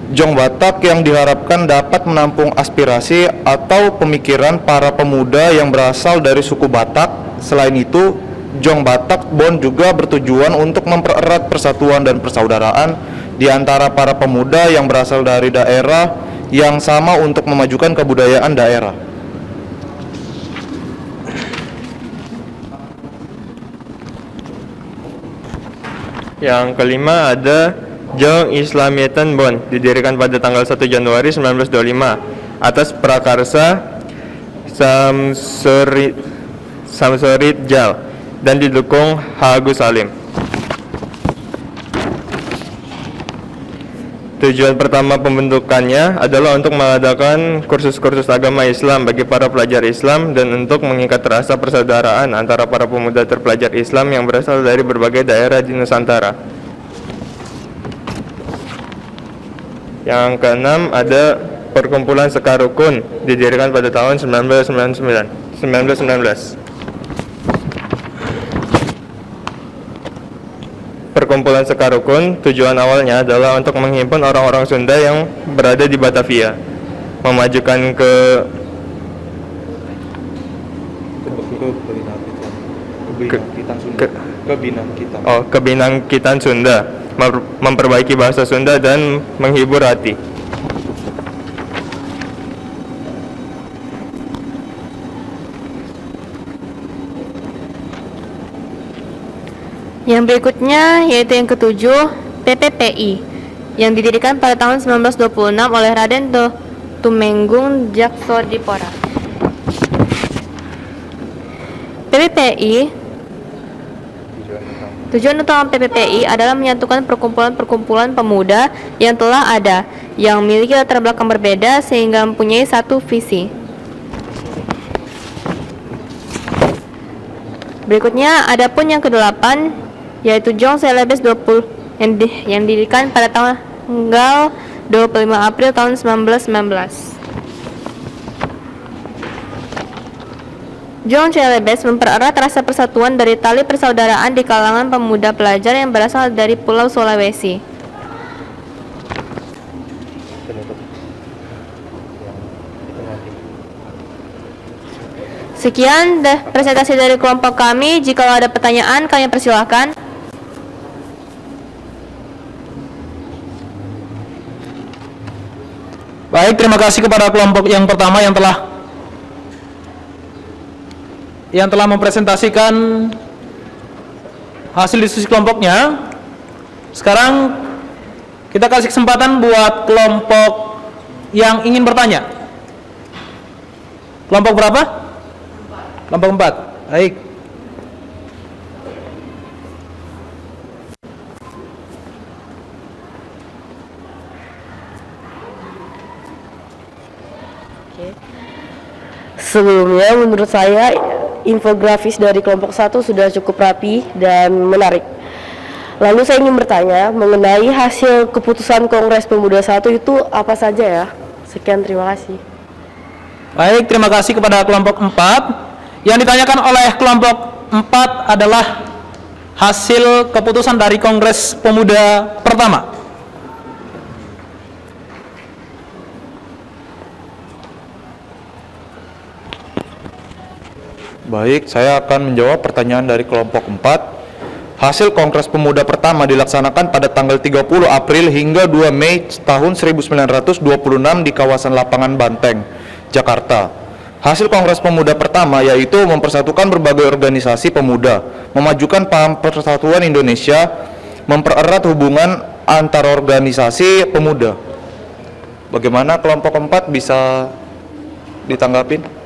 Jong Batak yang diharapkan dapat menampung aspirasi atau pemikiran para pemuda yang berasal dari suku Batak. Selain itu, Jong Batak Bon juga bertujuan untuk mempererat persatuan dan persaudaraan di antara para pemuda yang berasal dari daerah yang sama untuk memajukan kebudayaan daerah. Yang kelima ada Jong Islamiyatan Bon, didirikan pada tanggal 1 Januari 1925 atas prakarsa Samsurid Jal dan didukung H. Agus Salim. Tujuan pertama pembentukannya adalah untuk mengadakan kursus-kursus agama Islam bagi para pelajar Islam dan untuk mengikat rasa persaudaraan antara para pemuda terpelajar Islam yang berasal dari berbagai daerah di Nusantara. Yang keenam ada Perkumpulan Sekarukun, didirikan pada tahun 1919. Perkumpulan Sekarukun tujuan awalnya adalah untuk menghimpun orang-orang Sunda yang berada di Batavia, memajukan kebinangkitan Sunda, memperbaiki bahasa Sunda dan menghibur hati. Yang berikutnya yaitu yang ketujuh, PPPI, yang didirikan pada tahun 1926 oleh Raden Tumenggung Jaksodipora. PPPI, tujuan utama PPPI adalah menyatukan perkumpulan-perkumpulan pemuda yang telah ada, yang memiliki latar belakang berbeda sehingga mempunyai satu visi. Berikutnya adapun yang kedelapan yaitu Jong Celebes 20 yang didirikan pada tanggal 25 April tahun 1919. Jong Celebes mempererat rasa persatuan dari tali persaudaraan di kalangan pemuda pelajar yang berasal dari Pulau Sulawesi. Sekian presentasi dari kelompok kami. Jika ada pertanyaan, kami persilahkan. Baik, terima kasih kepada kelompok yang pertama yang telah mempresentasikan hasil diskusi kelompoknya. Sekarang kita kasih kesempatan buat kelompok yang ingin bertanya. Kelompok berapa? Kelompok 4. Baik. Sebelumnya menurut saya infografis dari kelompok 1 sudah cukup rapi dan menarik. Lalu saya ingin bertanya mengenai hasil keputusan Kongres Pemuda 1 itu apa saja ya? Sekian, terima kasih. Baik, terima kasih kepada kelompok 4. Yang ditanyakan oleh kelompok 4 adalah hasil keputusan dari Kongres Pemuda pertama. Baik, saya akan menjawab pertanyaan dari kelompok 4. Hasil Kongres Pemuda pertama dilaksanakan pada tanggal 30 April hingga 2 Mei tahun 1926 di kawasan Lapangan Banteng, Jakarta. Hasil Kongres Pemuda pertama yaitu mempersatukan berbagai organisasi pemuda, memajukan paham persatuan Indonesia, mempererat hubungan antar organisasi pemuda. Bagaimana kelompok 4 bisa ditanggapin?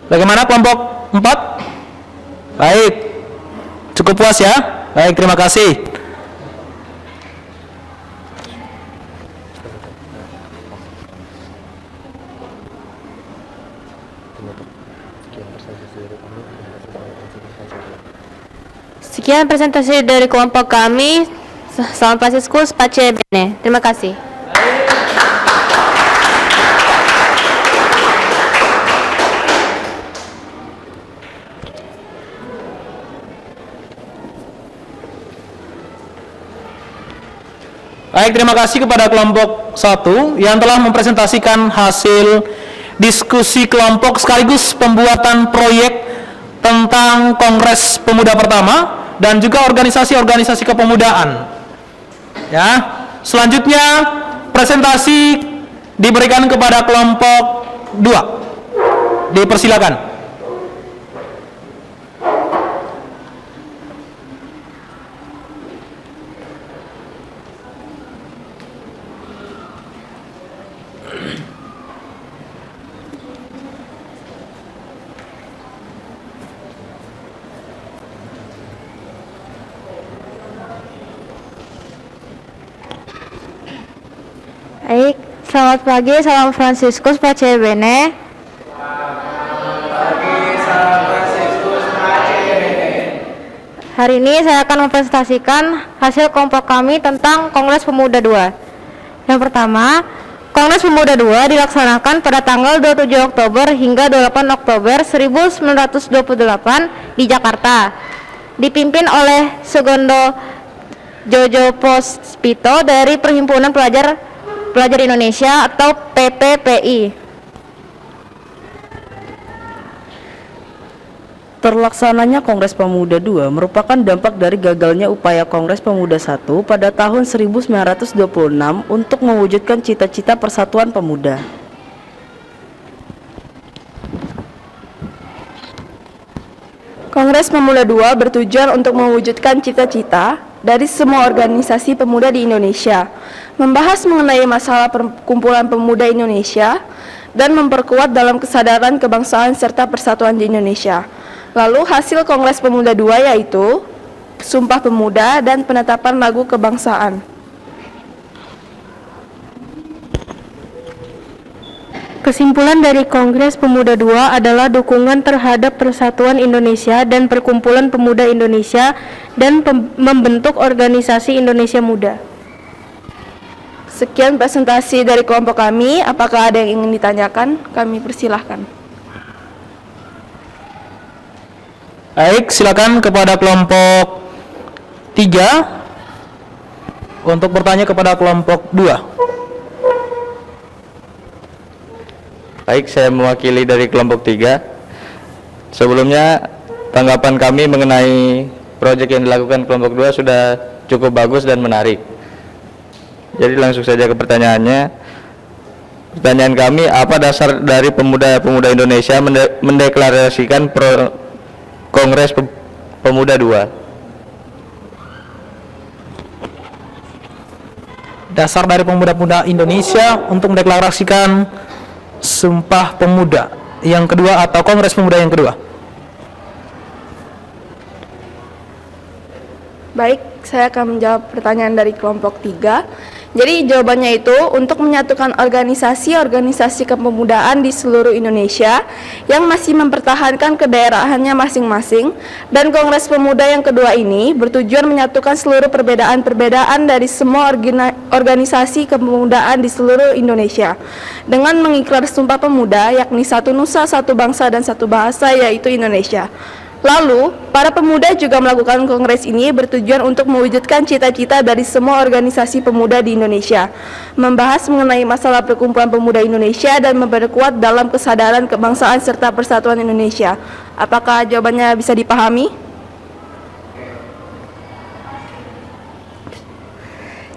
Bagaimana kelompok 4? Baik, cukup puas ya? Baik, terima kasih. Sekian presentasi dari kelompok kami. Salam Franciscus Pace Bene. Terima kasih. Baik, terima kasih kepada kelompok 1 yang telah mempresentasikan hasil diskusi kelompok sekaligus pembuatan proyek tentang Kongres Pemuda pertama dan juga organisasi-organisasi kepemudaan. Ya, selanjutnya presentasi diberikan kepada kelompok 2. Dipersilakan. Baik, selamat pagi, salam Franciscus Pace Bene. Hari ini saya akan mempresentasikan hasil kelompok kami tentang Kongres Pemuda 2. Yang pertama, Kongres Pemuda 2 dilaksanakan pada tanggal 27 Oktober hingga 28 Oktober 1928 di Jakarta. Dipimpin oleh Sugondo Jojo Pospito dari Perhimpunan Pelajar Indonesia atau PPPI. Terlaksananya Kongres Pemuda 2 merupakan dampak dari gagalnya upaya Kongres Pemuda 1 pada tahun 1926 untuk mewujudkan cita-cita persatuan pemuda. Kongres Pemuda 2 bertujuan untuk mewujudkan cita-cita dari semua organisasi pemuda di Indonesia, membahas mengenai masalah perkumpulan pemuda Indonesia, dan memperkuat dalam kesadaran kebangsaan serta persatuan di Indonesia. Lalu hasil Kongres Pemuda 2 yaitu Sumpah Pemuda dan penetapan lagu kebangsaan. Kesimpulan dari Kongres Pemuda 2 adalah dukungan terhadap persatuan Indonesia dan perkumpulan pemuda Indonesia dan membentuk organisasi Indonesia Muda. Sekian presentasi dari kelompok kami. Apakah ada yang ingin ditanyakan? Kami persilahkan. Baik, silakan kepada kelompok 3 untuk bertanya kepada kelompok 2. Baik, saya mewakili dari kelompok 3. Sebelumnya, tanggapan kami mengenai proyek yang dilakukan kelompok 2 sudah cukup bagus dan menarik. Jadi langsung saja ke pertanyaannya. Pertanyaan kami, apa dasar dari pemuda-pemuda Indonesia mendeklarasikan Kongres Pemuda 2? Dasar dari pemuda-pemuda Indonesia untuk mendeklarasikan Sumpah Pemuda yang kedua atau Kongres Pemuda yang kedua. Baik, saya akan menjawab pertanyaan dari kelompok 3. Jadi jawabannya itu untuk menyatukan organisasi-organisasi kepemudaan di seluruh Indonesia yang masih mempertahankan kedaerahannya masing-masing, dan Kongres Pemuda yang kedua ini bertujuan menyatukan seluruh perbedaan-perbedaan dari semua organisasi kepemudaan di seluruh Indonesia dengan mengikrar Sumpah Pemuda, yakni satu nusa, satu bangsa, dan satu bahasa, yaitu Indonesia. Lalu, para pemuda juga melakukan kongres ini bertujuan untuk mewujudkan cita-cita dari semua organisasi pemuda di Indonesia, membahas mengenai masalah perkumpulan pemuda Indonesia dan memperkuat dalam kesadaran kebangsaan serta persatuan Indonesia. Apakah jawabannya bisa dipahami?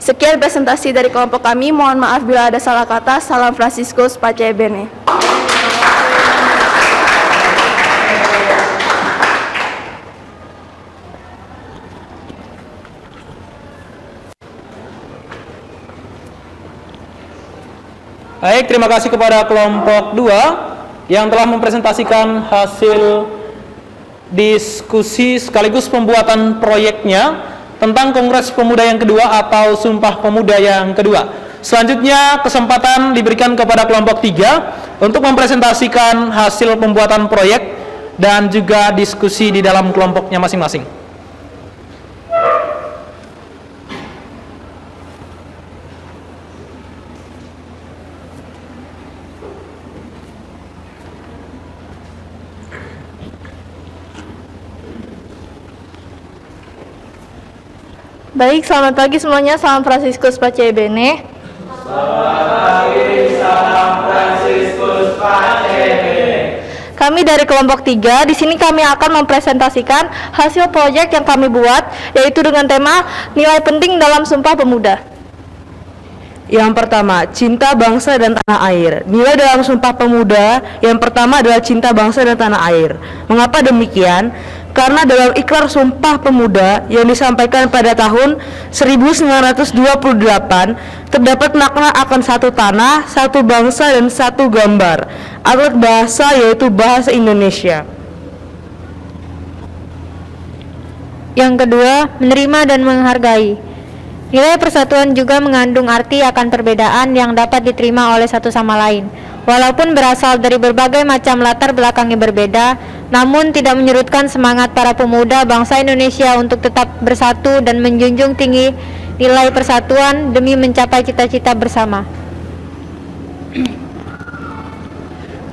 Sekian presentasi dari kelompok kami. Mohon maaf bila ada salah kata. Salam Fransiskus Pace Bene. Baik, terima kasih kepada kelompok 2 yang telah mempresentasikan hasil diskusi sekaligus pembuatan proyeknya tentang Kongres Pemuda yang kedua atau Sumpah Pemuda yang kedua. Selanjutnya kesempatan diberikan kepada kelompok 3 untuk mempresentasikan hasil pembuatan proyek dan juga diskusi di dalam kelompoknya masing-masing. Baik, selamat pagi semuanya. Salam Fransiskus Pace Bene. Selamat pagi, salam Fransiskus Pace Bene. Kami dari kelompok 3, di sini kami akan mempresentasikan hasil proyek yang kami buat, yaitu dengan tema nilai penting dalam Sumpah Pemuda. Yang pertama, cinta bangsa dan tanah air. Nilai dalam Sumpah Pemuda yang pertama adalah cinta bangsa dan tanah air. Mengapa demikian? Karena dalam ikrar Sumpah Pemuda yang disampaikan pada tahun 1928 terdapat makna akan satu tanah, satu bangsa, dan satu gambar. Alat bahasa yaitu bahasa Indonesia. Yang kedua, menerima dan menghargai. Nilai persatuan juga mengandung arti akan perbedaan yang dapat diterima oleh satu sama lain. Walaupun berasal dari berbagai macam latar belakang yang berbeda, namun tidak menyurutkan semangat para pemuda bangsa Indonesia untuk tetap bersatu dan menjunjung tinggi nilai persatuan demi mencapai cita-cita bersama.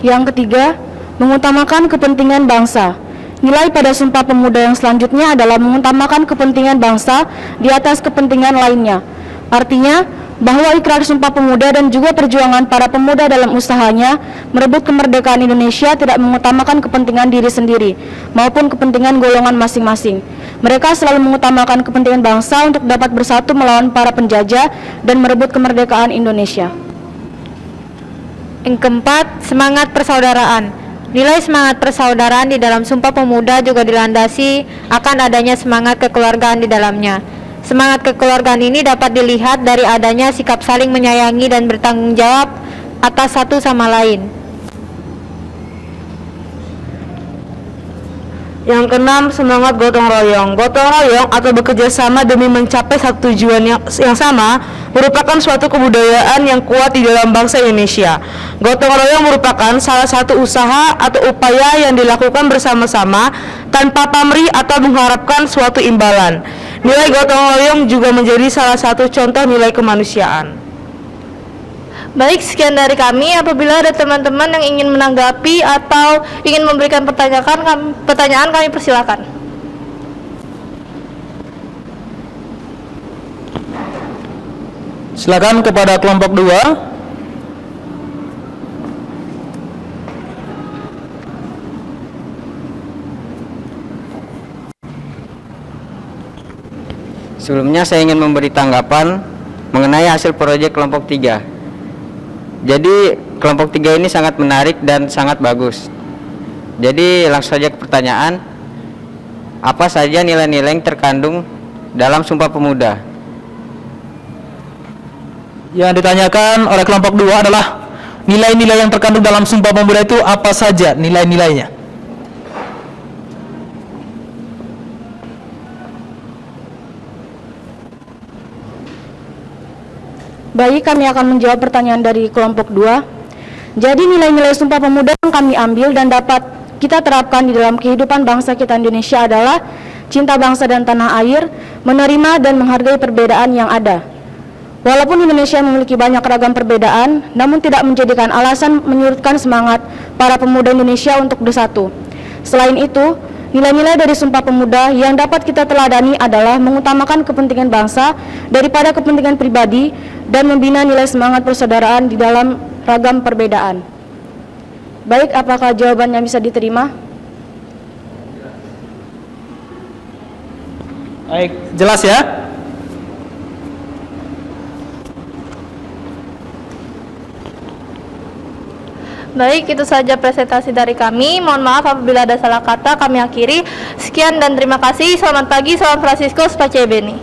Yang ketiga, mengutamakan kepentingan bangsa. Nilai pada Sumpah Pemuda yang selanjutnya adalah mengutamakan kepentingan bangsa di atas kepentingan lainnya. Artinya, bahwa ikrar Sumpah Pemuda dan juga perjuangan para pemuda dalam usahanya merebut kemerdekaan Indonesia tidak mengutamakan kepentingan diri sendiri maupun kepentingan golongan masing-masing. Mereka selalu mengutamakan kepentingan bangsa untuk dapat bersatu melawan para penjajah dan merebut kemerdekaan Indonesia. Yang keempat, semangat persaudaraan. Nilai semangat persaudaraan di dalam Sumpah Pemuda juga dilandasi akan adanya semangat kekeluargaan di dalamnya. Semangat kekeluargaan ini dapat dilihat dari adanya sikap saling menyayangi dan bertanggung jawab atas satu sama lain. Yang keenam, semangat gotong royong. Gotong royong atau bekerja sama demi mencapai satu tujuan yang sama merupakan suatu kebudayaan yang kuat di dalam bangsa Indonesia. Gotong royong merupakan salah satu usaha atau upaya yang dilakukan bersama-sama tanpa pamrih atau mengharapkan suatu imbalan. Nilai gotong royong juga menjadi salah satu contoh nilai kemanusiaan. Baik, sekian dari kami. Apabila ada teman-teman yang ingin menanggapi atau ingin memberikan pertanyaan, kami persilakan. Silakan kepada kelompok 2. Sebelumnya saya ingin memberi tanggapan mengenai hasil proyek kelompok 3. Jadi kelompok 3 ini sangat menarik dan sangat bagus. Jadi langsung saja ke pertanyaan, apa saja nilai-nilai yang terkandung dalam Sumpah Pemuda? Yang ditanyakan oleh kelompok 2 adalah nilai-nilai yang terkandung dalam Sumpah Pemuda itu apa saja nilai-nilainya? Baik, kami akan menjawab pertanyaan dari kelompok 2. Jadi nilai-nilai Sumpah Pemuda yang kami ambil dan dapat kita terapkan di dalam kehidupan bangsa kita Indonesia adalah cinta bangsa dan tanah air, menerima dan menghargai perbedaan yang ada. Walaupun Indonesia memiliki banyak ragam perbedaan, namun tidak menjadikan alasan menyurutkan semangat para pemuda Indonesia untuk bersatu. Selain itu, nilai-nilai dari Sumpah Pemuda yang dapat kita teladani adalah mengutamakan kepentingan bangsa daripada kepentingan pribadi dan membina nilai semangat persaudaraan di dalam ragam perbedaan. Baik, apakah jawabannya bisa diterima? Baik, jelas ya? Baik, itu saja presentasi dari kami. Mohon maaf apabila ada salah kata, kami akhiri. Sekian dan terima kasih. Selamat pagi, salam Fransiskus Pacebeni.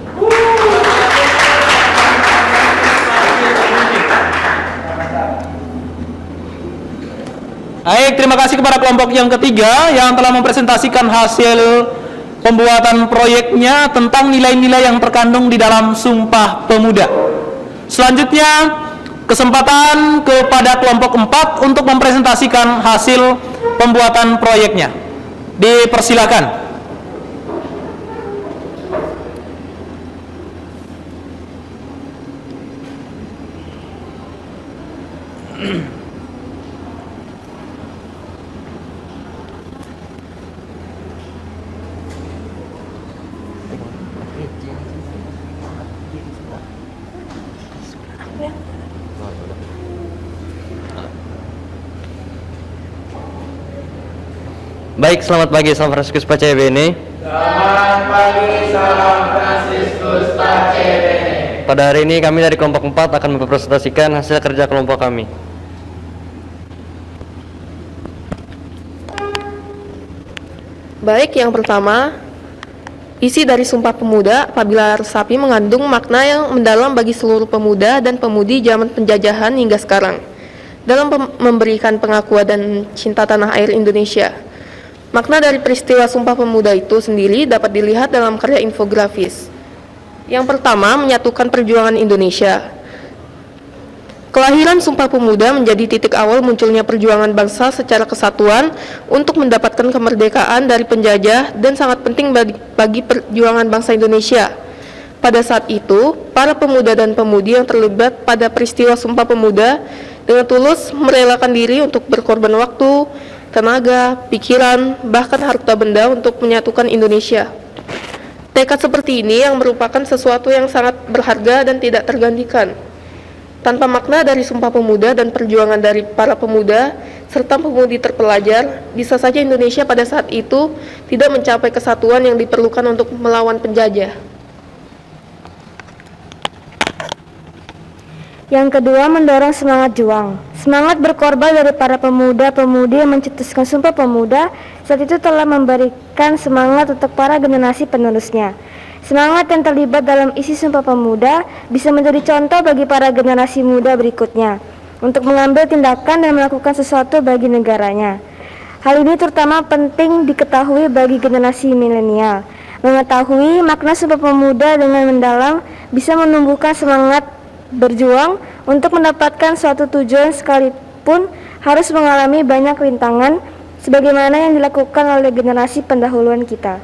Baik, terima kasih kepada kelompok yang ketiga yang telah mempresentasikan hasil pembuatan proyeknya tentang nilai-nilai yang terkandung di dalam Sumpah Pemuda. Selanjutnya, kesempatan kepada kelompok 4 untuk mempresentasikan hasil pembuatan proyeknya. Dipersilakan. Baik, selamat pagi, salam Fransiskus Pacebeni. Selamat pagi, salam Fransiskus Pacebeni. Pada hari ini kami dari kelompok 4 akan mempresentasikan hasil kerja kelompok kami. Baik, yang pertama, isi dari Sumpah Pemuda apabila resapi mengandung makna yang mendalam bagi seluruh pemuda dan pemudi zaman penjajahan hingga sekarang dalam memberikan pengakuan dan cinta tanah air Indonesia. Makna dari peristiwa Sumpah Pemuda itu sendiri dapat dilihat dalam karya infografis. Yang pertama, menyatukan perjuangan Indonesia. Kelahiran Sumpah Pemuda menjadi titik awal munculnya perjuangan bangsa secara kesatuan untuk mendapatkan kemerdekaan dari penjajah dan sangat penting bagi perjuangan bangsa Indonesia. Pada saat itu, para pemuda dan pemudi yang terlibat pada peristiwa Sumpah Pemuda dengan tulus merelakan diri untuk berkorban waktu, tenaga, pikiran, bahkan harta benda untuk menyatukan Indonesia. Tekad seperti ini yang merupakan sesuatu yang sangat berharga dan tidak tergantikan. Tanpa makna dari Sumpah Pemuda dan perjuangan dari para pemuda serta pemudi terpelajar, bisa saja Indonesia pada saat itu tidak mencapai kesatuan yang diperlukan untuk melawan penjajah. Yang kedua, mendorong semangat juang. Semangat berkorban dari para pemuda-pemudi yang mencetuskan Sumpah Pemuda saat itu telah memberikan semangat untuk para generasi penerusnya. Semangat yang terlibat dalam isi Sumpah Pemuda bisa menjadi contoh bagi para generasi muda berikutnya untuk mengambil tindakan dan melakukan sesuatu bagi negaranya. Hal ini terutama penting diketahui bagi generasi milenial. Mengetahui makna Sumpah Pemuda dengan mendalam bisa menumbuhkan semangat berjuang untuk mendapatkan suatu tujuan sekalipun harus mengalami banyak rintangan sebagaimana yang dilakukan oleh generasi pendahuluan kita.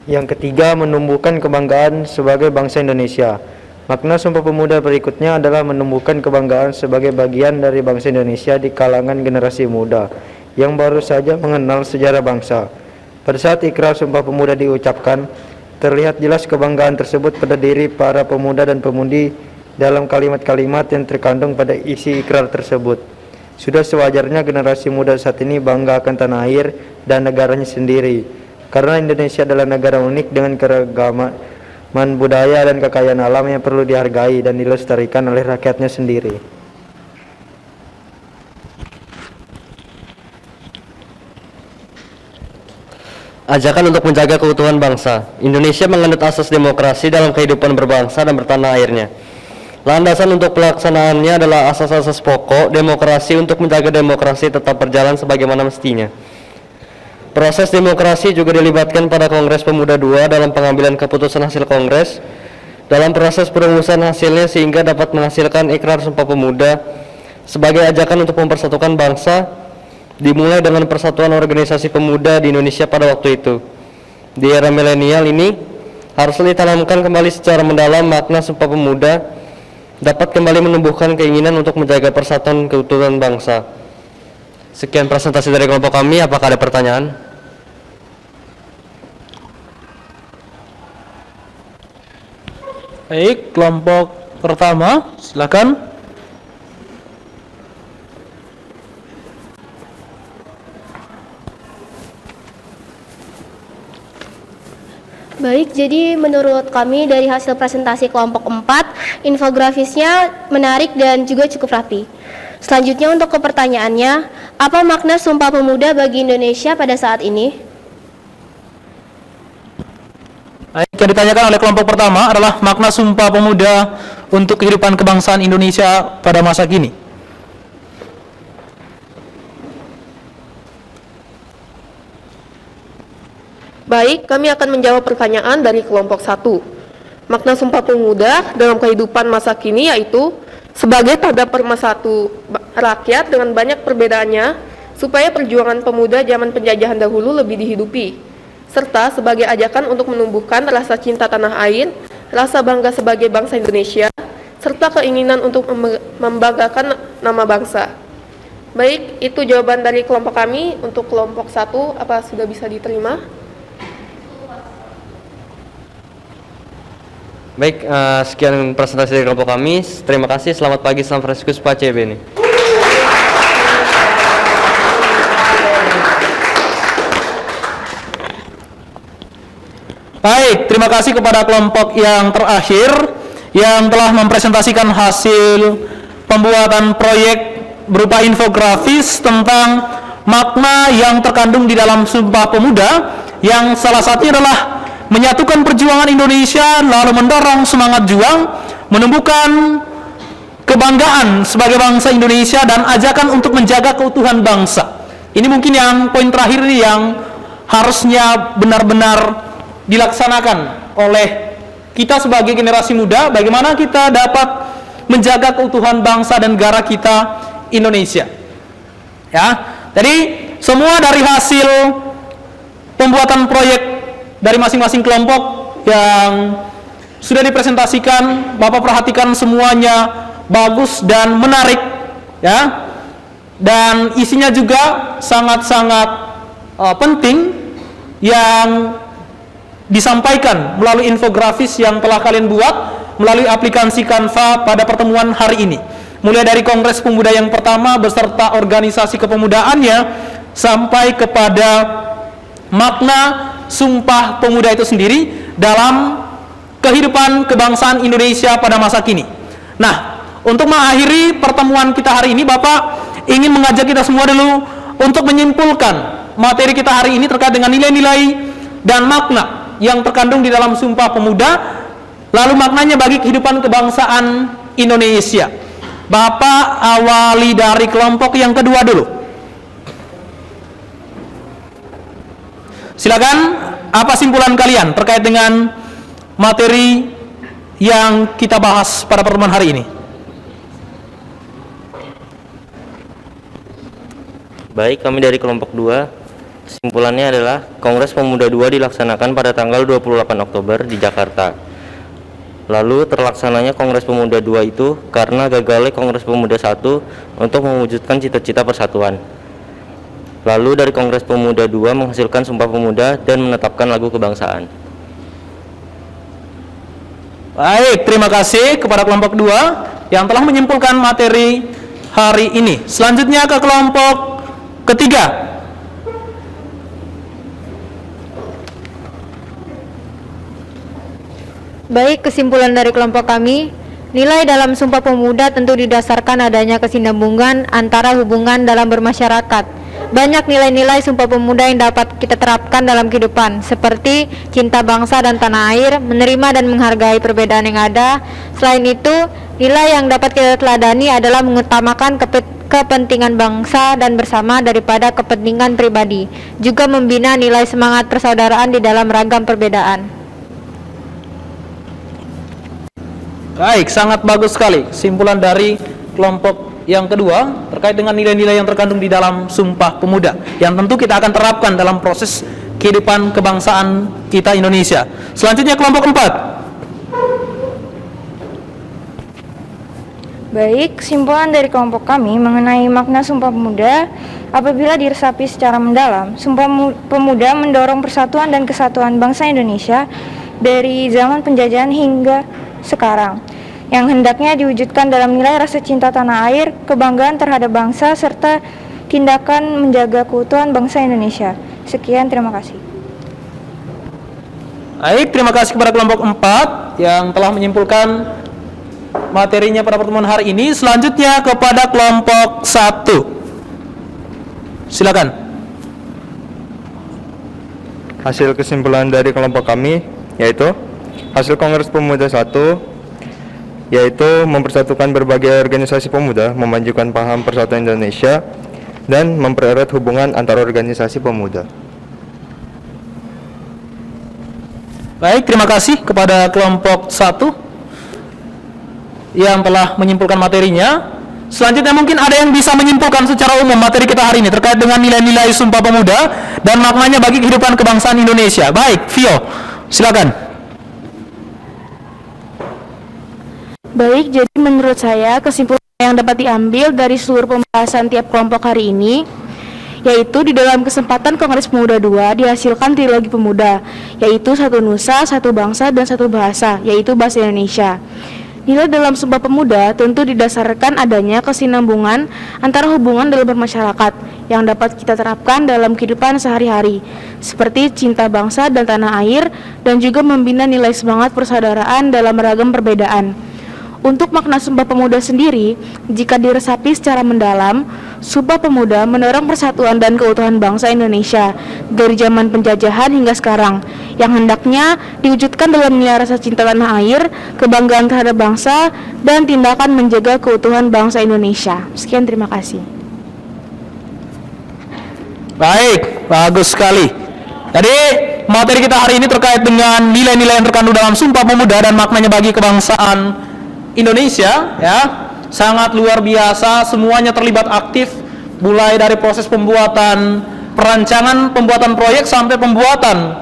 Yang ketiga, menumbuhkan kebanggaan sebagai bangsa Indonesia. Makna Sumpah Pemuda berikutnya adalah menumbuhkan kebanggaan sebagai bagian dari bangsa Indonesia di kalangan generasi muda yang baru saja mengenal sejarah bangsa. Pada saat ikrar Sumpah Pemuda diucapkan, terlihat jelas kebanggaan tersebut pada diri para pemuda dan pemudi dalam kalimat-kalimat yang terkandung pada isi ikrar tersebut. Sudah sewajarnya generasi muda saat ini bangga akan tanah air dan negaranya sendiri, karena Indonesia adalah negara unik dengan keragaman budaya dan kekayaan alam yang perlu dihargai dan dilestarikan oleh rakyatnya sendiri. Ajakan untuk menjaga keutuhan bangsa. Indonesia menganut asas demokrasi dalam kehidupan berbangsa dan bertanah airnya. Landasan untuk pelaksanaannya adalah asas-asas pokok demokrasi untuk menjaga demokrasi tetap berjalan sebagaimana mestinya. Proses demokrasi juga dilibatkan pada Kongres Pemuda II dalam pengambilan keputusan hasil Kongres dalam proses perumusan hasilnya sehingga dapat menghasilkan ikrar Sumpah Pemuda sebagai ajakan untuk mempersatukan bangsa, dimulai dengan persatuan organisasi pemuda di Indonesia pada waktu itu. Di era milenial ini, haruslah ditanamkan kembali secara mendalam makna Sumpah Pemuda, dapat kembali menumbuhkan keinginan untuk menjaga persatuan keutuhan bangsa. Sekian presentasi dari kelompok kami, apakah ada pertanyaan? Baik, kelompok pertama, silakan. Baik, jadi menurut kami dari hasil presentasi kelompok 4, infografisnya menarik dan juga cukup rapi. Selanjutnya untuk pertanyaannya, apa makna Sumpah Pemuda bagi Indonesia pada saat ini? Baik, yang ditanyakan oleh kelompok pertama adalah makna Sumpah Pemuda untuk kehidupan kebangsaan Indonesia pada masa kini. Baik, kami akan menjawab pertanyaan dari kelompok 1. Makna Sumpah Pemuda dalam kehidupan masa kini yaitu sebagai tanda pemersatu rakyat dengan banyak perbedaannya supaya perjuangan pemuda zaman penjajahan dahulu lebih dihidupi, serta sebagai ajakan untuk menumbuhkan rasa cinta tanah air, rasa bangga sebagai bangsa Indonesia, serta keinginan untuk membanggakan nama bangsa. Baik, itu jawaban dari kelompok kami. Untuk kelompok 1, apa sudah bisa diterima? Baik, sekian presentasi dari kelompok kami. Terima kasih, selamat pagi, San Franciscus Pace Beni. Baik, terima kasih kepada kelompok yang terakhir yang telah mempresentasikan hasil pembuatan proyek berupa infografis tentang makna yang terkandung di dalam Sumpah Pemuda, yang salah satunya adalah menyatukan perjuangan Indonesia, lalu mendorong semangat juang, menumbuhkan kebanggaan sebagai bangsa Indonesia, dan ajakan untuk menjaga keutuhan bangsa. Ini mungkin yang poin terakhir ini yang harusnya benar-benar dilaksanakan oleh kita sebagai generasi muda, bagaimana kita dapat menjaga keutuhan bangsa dan negara kita Indonesia. Ya, jadi semua dari hasil pembuatan proyek dari masing-masing kelompok yang sudah dipresentasikan, Bapak perhatikan semuanya bagus dan menarik, ya, dan isinya juga sangat-sangat penting yang disampaikan melalui infografis yang telah kalian buat melalui aplikasi Canva pada pertemuan hari ini. Mulai dari Kongres Pemuda yang pertama beserta organisasi kepemudaannya sampai kepada makna Sumpah Pemuda itu sendiri dalam kehidupan kebangsaan Indonesia pada masa kini. Nah, untuk mengakhiri pertemuan kita hari ini, Bapak ingin mengajak kita semua dulu untuk menyimpulkan materi kita hari ini terkait dengan nilai-nilai dan makna yang terkandung di dalam Sumpah Pemuda, lalu maknanya bagi kehidupan kebangsaan Indonesia. Bapak awali dari kelompok yang kedua dulu. Silakan, apa simpulan kalian terkait dengan materi yang kita bahas pada pertemuan hari ini? Baik, kami dari kelompok 2. Kesimpulannya adalah Kongres Pemuda 2 dilaksanakan pada tanggal 28 Oktober di Jakarta. Lalu terlaksananya Kongres Pemuda 2 itu karena gagalnya Kongres Pemuda 1 untuk mewujudkan cita-cita persatuan. Lalu dari Kongres Pemuda 2 menghasilkan Sumpah Pemuda dan menetapkan lagu kebangsaan. Baik, terima kasih kepada kelompok 2 yang telah menyimpulkan materi hari ini. Selanjutnya ke kelompok ketiga. Baik, kesimpulan dari kelompok kami, nilai dalam Sumpah Pemuda tentu didasarkan adanya kesinambungan antara hubungan dalam bermasyarakat. Banyak nilai-nilai Sumpah Pemuda yang dapat kita terapkan dalam kehidupan, seperti cinta bangsa dan tanah air, menerima dan menghargai perbedaan yang ada. Selain itu, nilai yang dapat kita teladani adalah mengutamakan kepentingan bangsa dan bersama daripada kepentingan pribadi, juga membina nilai semangat persaudaraan di dalam ragam perbedaan. Baik, sangat bagus sekali kesimpulan dari kelompok yang kedua terkait dengan nilai-nilai yang terkandung di dalam Sumpah Pemuda yang tentu kita akan terapkan dalam proses kehidupan kebangsaan kita Indonesia. Selanjutnya kelompok 4. Baik, kesimpulan dari kelompok kami mengenai makna Sumpah Pemuda, apabila diresapi secara mendalam, Sumpah Pemuda mendorong persatuan dan kesatuan bangsa Indonesia dari zaman penjajahan hingga sekarang, yang hendaknya diwujudkan dalam nilai rasa cinta tanah air, kebanggaan terhadap bangsa, serta tindakan menjaga keutuhan bangsa Indonesia. Sekian, terima kasih. Baik, terima kasih kepada kelompok 4 yang telah menyimpulkan materinya pada pertemuan hari ini. Selanjutnya kepada kelompok 1. Silakan. Hasil kesimpulan dari kelompok kami yaitu hasil Kongres Pemuda 1 yaitu mempersatukan berbagai organisasi pemuda, memajukan paham persatuan Indonesia, dan mempererat hubungan antar organisasi pemuda. Baik, terima kasih kepada kelompok 1 yang telah menyimpulkan materinya. Selanjutnya mungkin ada yang bisa menyimpulkan secara umum materi kita hari ini terkait dengan nilai-nilai Sumpah Pemuda dan maknanya bagi kehidupan kebangsaan Indonesia. Baik, Vio, silakan. Baik, jadi menurut saya kesimpulan yang dapat diambil dari seluruh pembahasan tiap kelompok hari ini yaitu di dalam kesempatan Kongres Pemuda 2 dihasilkan trilogi pemuda, yaitu satu nusa, satu bangsa, dan satu bahasa, yaitu bahasa Indonesia. Nilai dalam Sumpah Pemuda tentu didasarkan adanya kesinambungan antara hubungan dalam bermasyarakat yang dapat kita terapkan dalam kehidupan sehari-hari, seperti cinta bangsa dan tanah air, dan juga membina nilai semangat persaudaraan dalam beragam perbedaan. Untuk makna Sumpah Pemuda sendiri, jika diresapi secara mendalam, Sumpah Pemuda mendorong persatuan dan keutuhan bangsa Indonesia dari zaman penjajahan hingga sekarang, yang hendaknya diwujudkan dalam nilai rasa cinta tanah air, kebanggaan terhadap bangsa, dan tindakan menjaga keutuhan bangsa Indonesia. Sekian, terima kasih. Baik, bagus sekali. Jadi materi kita hari ini terkait dengan nilai-nilai yang terkandung dalam Sumpah Pemuda dan maknanya bagi kebangsaan Indonesia, ya, sangat luar biasa. Semuanya terlibat aktif, mulai dari proses pembuatan perancangan, pembuatan proyek sampai pembuatan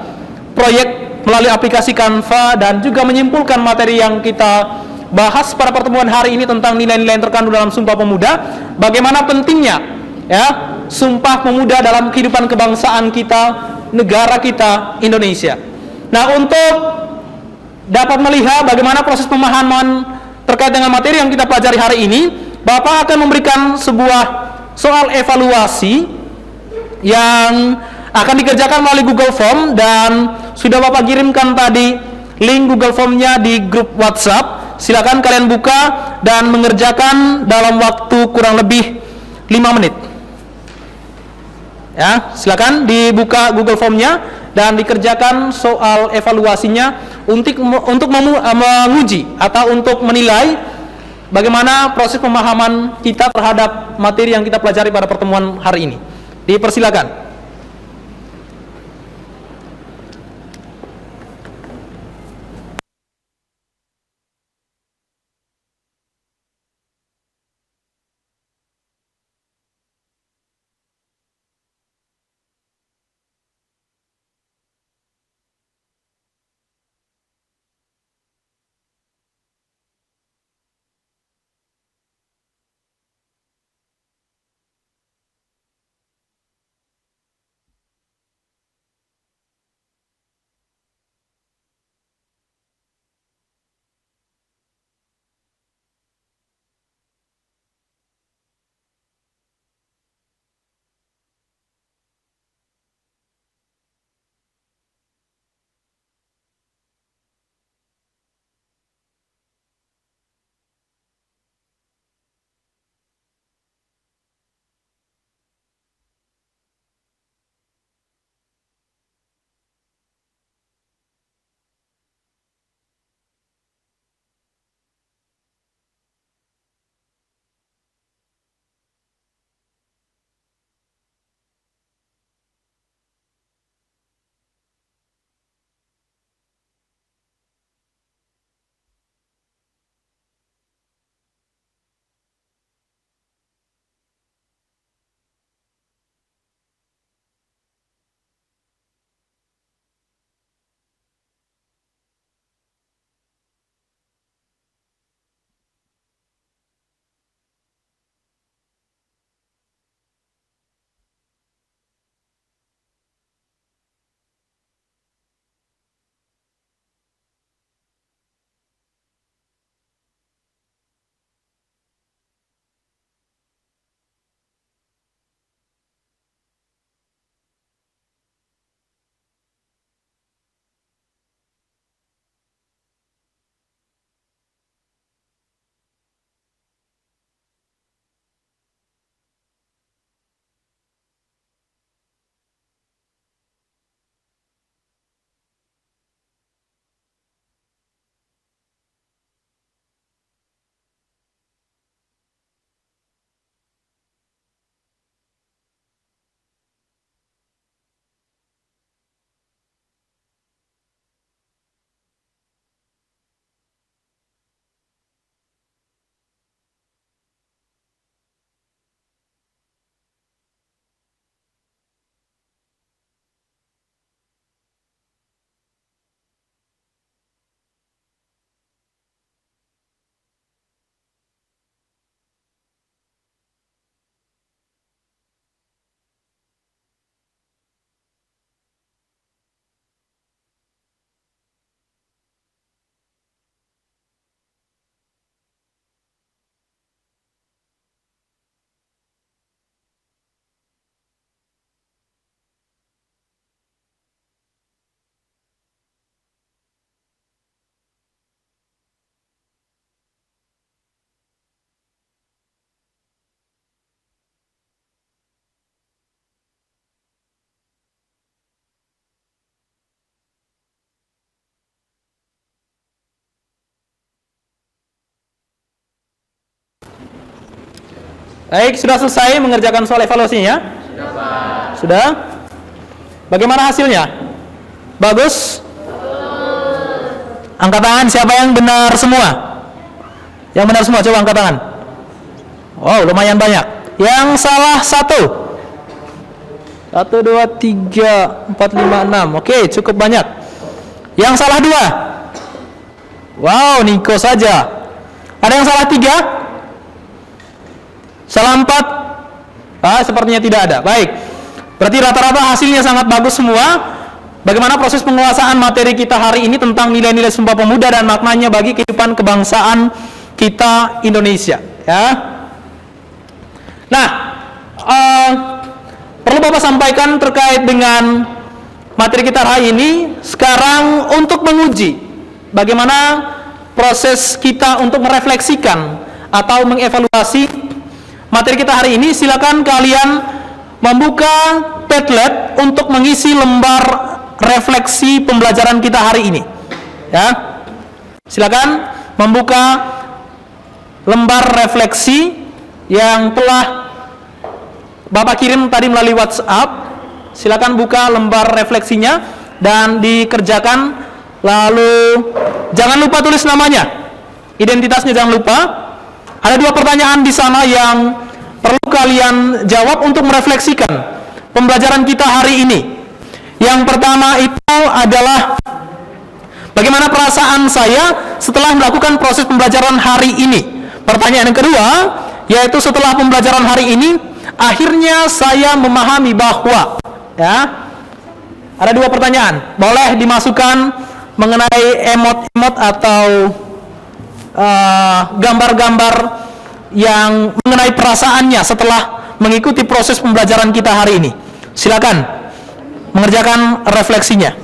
proyek melalui aplikasi Canva, dan juga menyimpulkan materi yang kita bahas pada pertemuan hari ini tentang nilai-nilai yang terkandung dalam Sumpah Pemuda. Bagaimana pentingnya, ya, Sumpah Pemuda dalam kehidupan kebangsaan kita, negara kita Indonesia. Nah, untuk dapat melihat bagaimana proses pemahaman terkait dengan materi yang kita pelajari hari ini, Bapak akan memberikan sebuah soal evaluasi yang akan dikerjakan melalui Google Form, dan sudah Bapak kirimkan tadi link Google Formnya di grup WhatsApp. Silakan kalian buka dan mengerjakan dalam waktu kurang lebih 5 menit. Ya, silakan dibuka Google Formnya dan dikerjakan soal evaluasinya untuk menguji atau untuk menilai bagaimana proses pemahaman kita terhadap materi yang kita pelajari pada pertemuan hari ini. Dipersilakan. Baik, sudah selesai mengerjakan soal evaluasinya? Sudah, Pak. Sudah? Bagaimana hasilnya? Bagus? Angkat tangan siapa yang benar semua? Yang benar semua, coba angkat tangan. Wow, lumayan banyak. Yang salah 1. 1, 2, 3, 4, 5, 6. Oke, cukup banyak. Yang salah 2. Wow, Niko saja. Ada yang salah 3? Salah 4? Sepertinya tidak ada. Baik. Berarti rata-rata hasilnya sangat bagus semua. Bagaimana proses penguasaan materi kita hari ini tentang nilai-nilai Sumpah Pemuda dan maknanya bagi kehidupan kebangsaan kita Indonesia, ya. Nah, perlu Bapak sampaikan terkait dengan materi kita hari ini. Sekarang untuk menguji bagaimana proses kita untuk merefleksikan atau mengevaluasi materi kita hari ini, silakan kalian membuka Padlet untuk mengisi lembar refleksi pembelajaran kita hari ini, ya. Silakan membuka lembar refleksi yang telah Bapak kirim tadi melalui WhatsApp. Silakan buka lembar refleksinya dan dikerjakan. Lalu jangan lupa tulis namanya, identitasnya jangan lupa. Ada 2 pertanyaan di sana yang perlu kalian jawab untuk merefleksikan pembelajaran kita hari ini. Yang pertama itu adalah bagaimana perasaan saya setelah melakukan proses pembelajaran hari ini. Pertanyaan yang kedua yaitu setelah pembelajaran hari ini akhirnya saya memahami bahwa, ya. Ada 2 pertanyaan. Boleh dimasukkan mengenai emot-emot atau gambar-gambar yang mengenai perasaannya setelah mengikuti proses pembelajaran kita hari ini. Silakan mengerjakan refleksinya.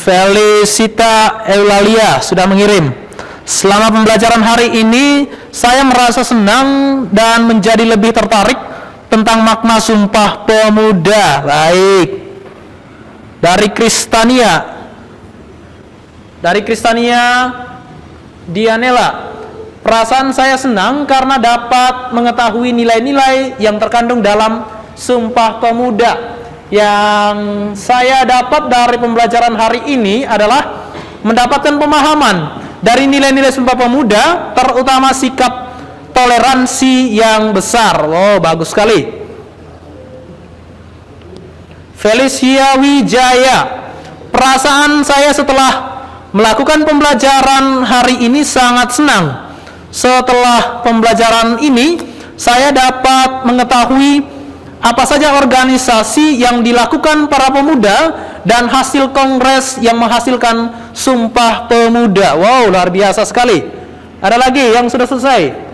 Felicita Eulalia sudah mengirim. Selama pembelajaran hari ini, saya merasa senang dan menjadi lebih tertarik tentang makna Sumpah Pemuda. Baik. Dari Kristania Dianela, perasaan saya senang karena dapat mengetahui nilai-nilai yang terkandung dalam Sumpah Pemuda. Yang saya dapat dari pembelajaran hari ini adalah mendapatkan pemahaman dari nilai-nilai Sumpah Pemuda, terutama sikap toleransi yang besar. Oh, bagus sekali. Felicia Wijaya, perasaan saya setelah melakukan pembelajaran hari ini sangat senang. Setelah pembelajaran ini, saya dapat mengetahui apa saja organisasi yang dilakukan para pemuda dan hasil kongres yang menghasilkan Sumpah Pemuda. Wow, luar biasa sekali. Ada lagi yang sudah selesai?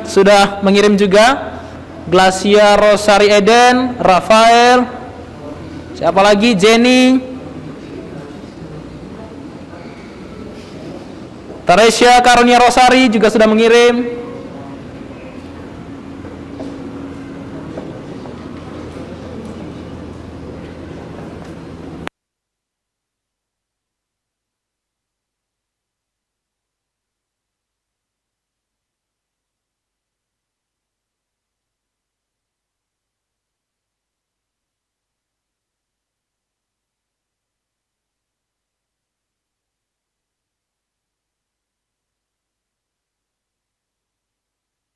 Sudah mengirim juga. Glacia Rosari Eden, Rafael, siapa lagi? Jenny, Taresya Karunia Rosari juga sudah mengirim.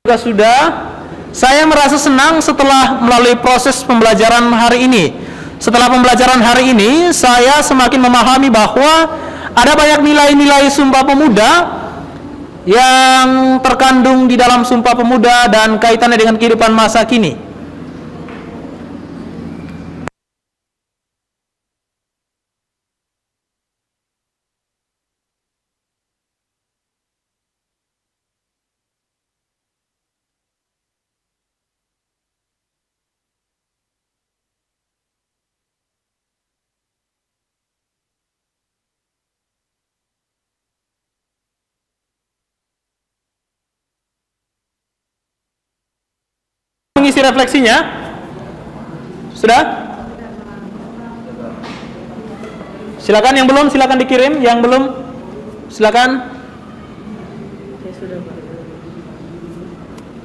Juga sudah. Saya merasa senang setelah melalui proses pembelajaran hari ini. Setelah pembelajaran hari ini, saya semakin memahami bahwa ada banyak nilai-nilai Sumpah Pemuda yang terkandung di dalam Sumpah Pemuda dan kaitannya dengan kehidupan masa kini. Mengisi refleksinya sudah? Silakan yang belum, silakan dikirim. Yang belum, silakan.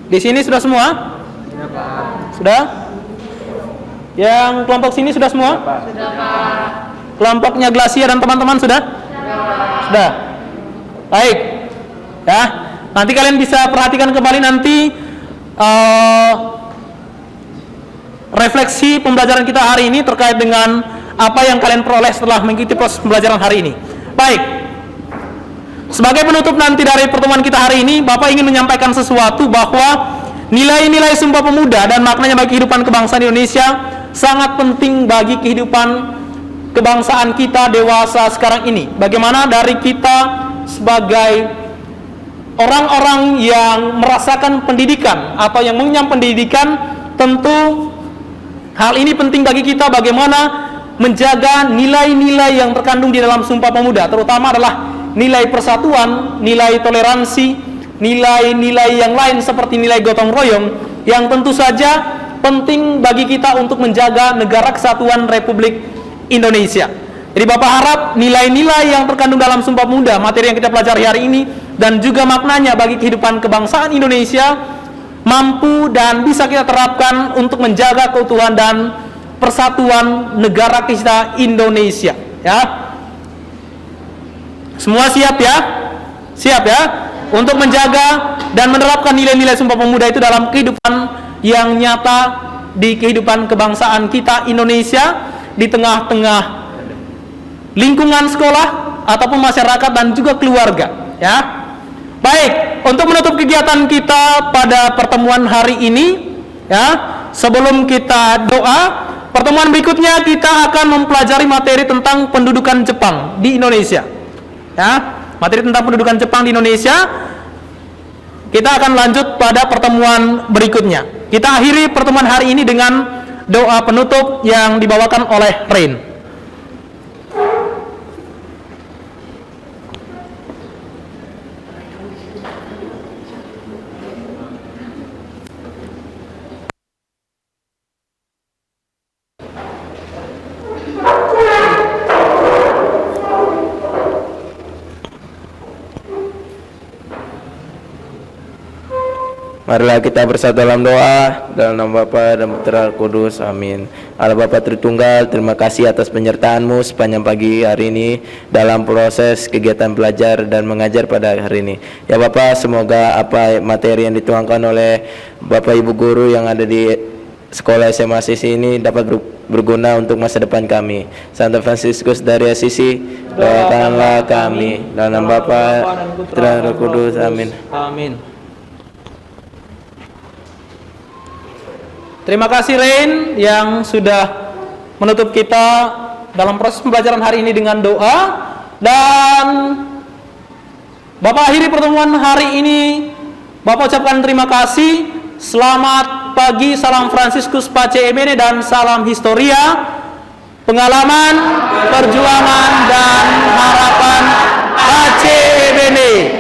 Di sini sudah semua? Sudah? Yang kelompok sini sudah semua? Sudah, Pak. Kelompoknya Glacia dan teman-teman sudah? Sudah. Baik. Ya, nanti kalian bisa perhatikan kembali nanti refleksi pembelajaran kita hari ini terkait dengan apa yang kalian peroleh setelah mengikuti proses pembelajaran hari ini. Baik. Sebagai penutup nanti dari pertemuan kita hari ini, Bapak ingin menyampaikan sesuatu bahwa nilai-nilai Sumpah Pemuda dan maknanya bagi kehidupan kebangsaan Indonesia sangat penting bagi kehidupan kebangsaan kita dewasa sekarang ini. Bagaimana dari kita sebagai orang-orang yang merasakan pendidikan atau yang mengenyam pendidikan, tentu hal ini penting bagi kita bagaimana menjaga nilai-nilai yang terkandung di dalam Sumpah Pemuda, terutama adalah nilai persatuan, nilai toleransi, nilai-nilai yang lain seperti nilai gotong royong yang tentu saja penting bagi kita untuk menjaga negara kesatuan Republik Indonesia. Jadi Bapak harap nilai-nilai yang terkandung dalam Sumpah Pemuda, materi yang kita pelajari hari ini, dan juga maknanya bagi kehidupan kebangsaan Indonesia mampu dan bisa kita terapkan untuk menjaga keutuhan dan persatuan negara kita Indonesia. Ya, semua siap ya? Siap ya? Untuk menjaga dan menerapkan nilai-nilai Sumpah Pemuda itu dalam kehidupan yang nyata di kehidupan kebangsaan kita Indonesia, di tengah-tengah lingkungan sekolah ataupun masyarakat dan juga keluarga. Ya. Baik, untuk menutup kegiatan kita pada pertemuan hari ini, ya, sebelum kita doa, pertemuan berikutnya kita akan mempelajari materi tentang pendudukan Jepang di Indonesia. Ya, materi tentang pendudukan Jepang di Indonesia kita akan lanjut pada pertemuan berikutnya. Kita akhiri pertemuan hari ini dengan doa penutup yang dibawakan oleh Rain. Marilah kita bersatu dalam doa, dalam nama Bapa dan Putra Kudus, amin. Allah Bapa Tritunggal, terima kasih atas penyertaan-Mu sepanjang pagi hari ini dalam proses kegiatan belajar dan mengajar pada hari ini. Ya Bapa, semoga apa materi yang dituangkan oleh Bapak Ibu Guru yang ada di sekolah SMA Assisi ini dapat berguna untuk masa depan kami. Santo Fransiskus dari Assisi, doakanlah kami. Dalam nama Bapa, Putra dan Roh Kudus, amin. Amin. Terima kasih Rain yang sudah menutup kita dalam proses pembelajaran hari ini dengan doa. Dan Bapak akhiri pertemuan hari ini. Bapak ucapkan terima kasih. Selamat pagi, salam Fransiskus Pace Emene dan salam Historia, pengalaman, perjuangan dan harapan Pace Emene.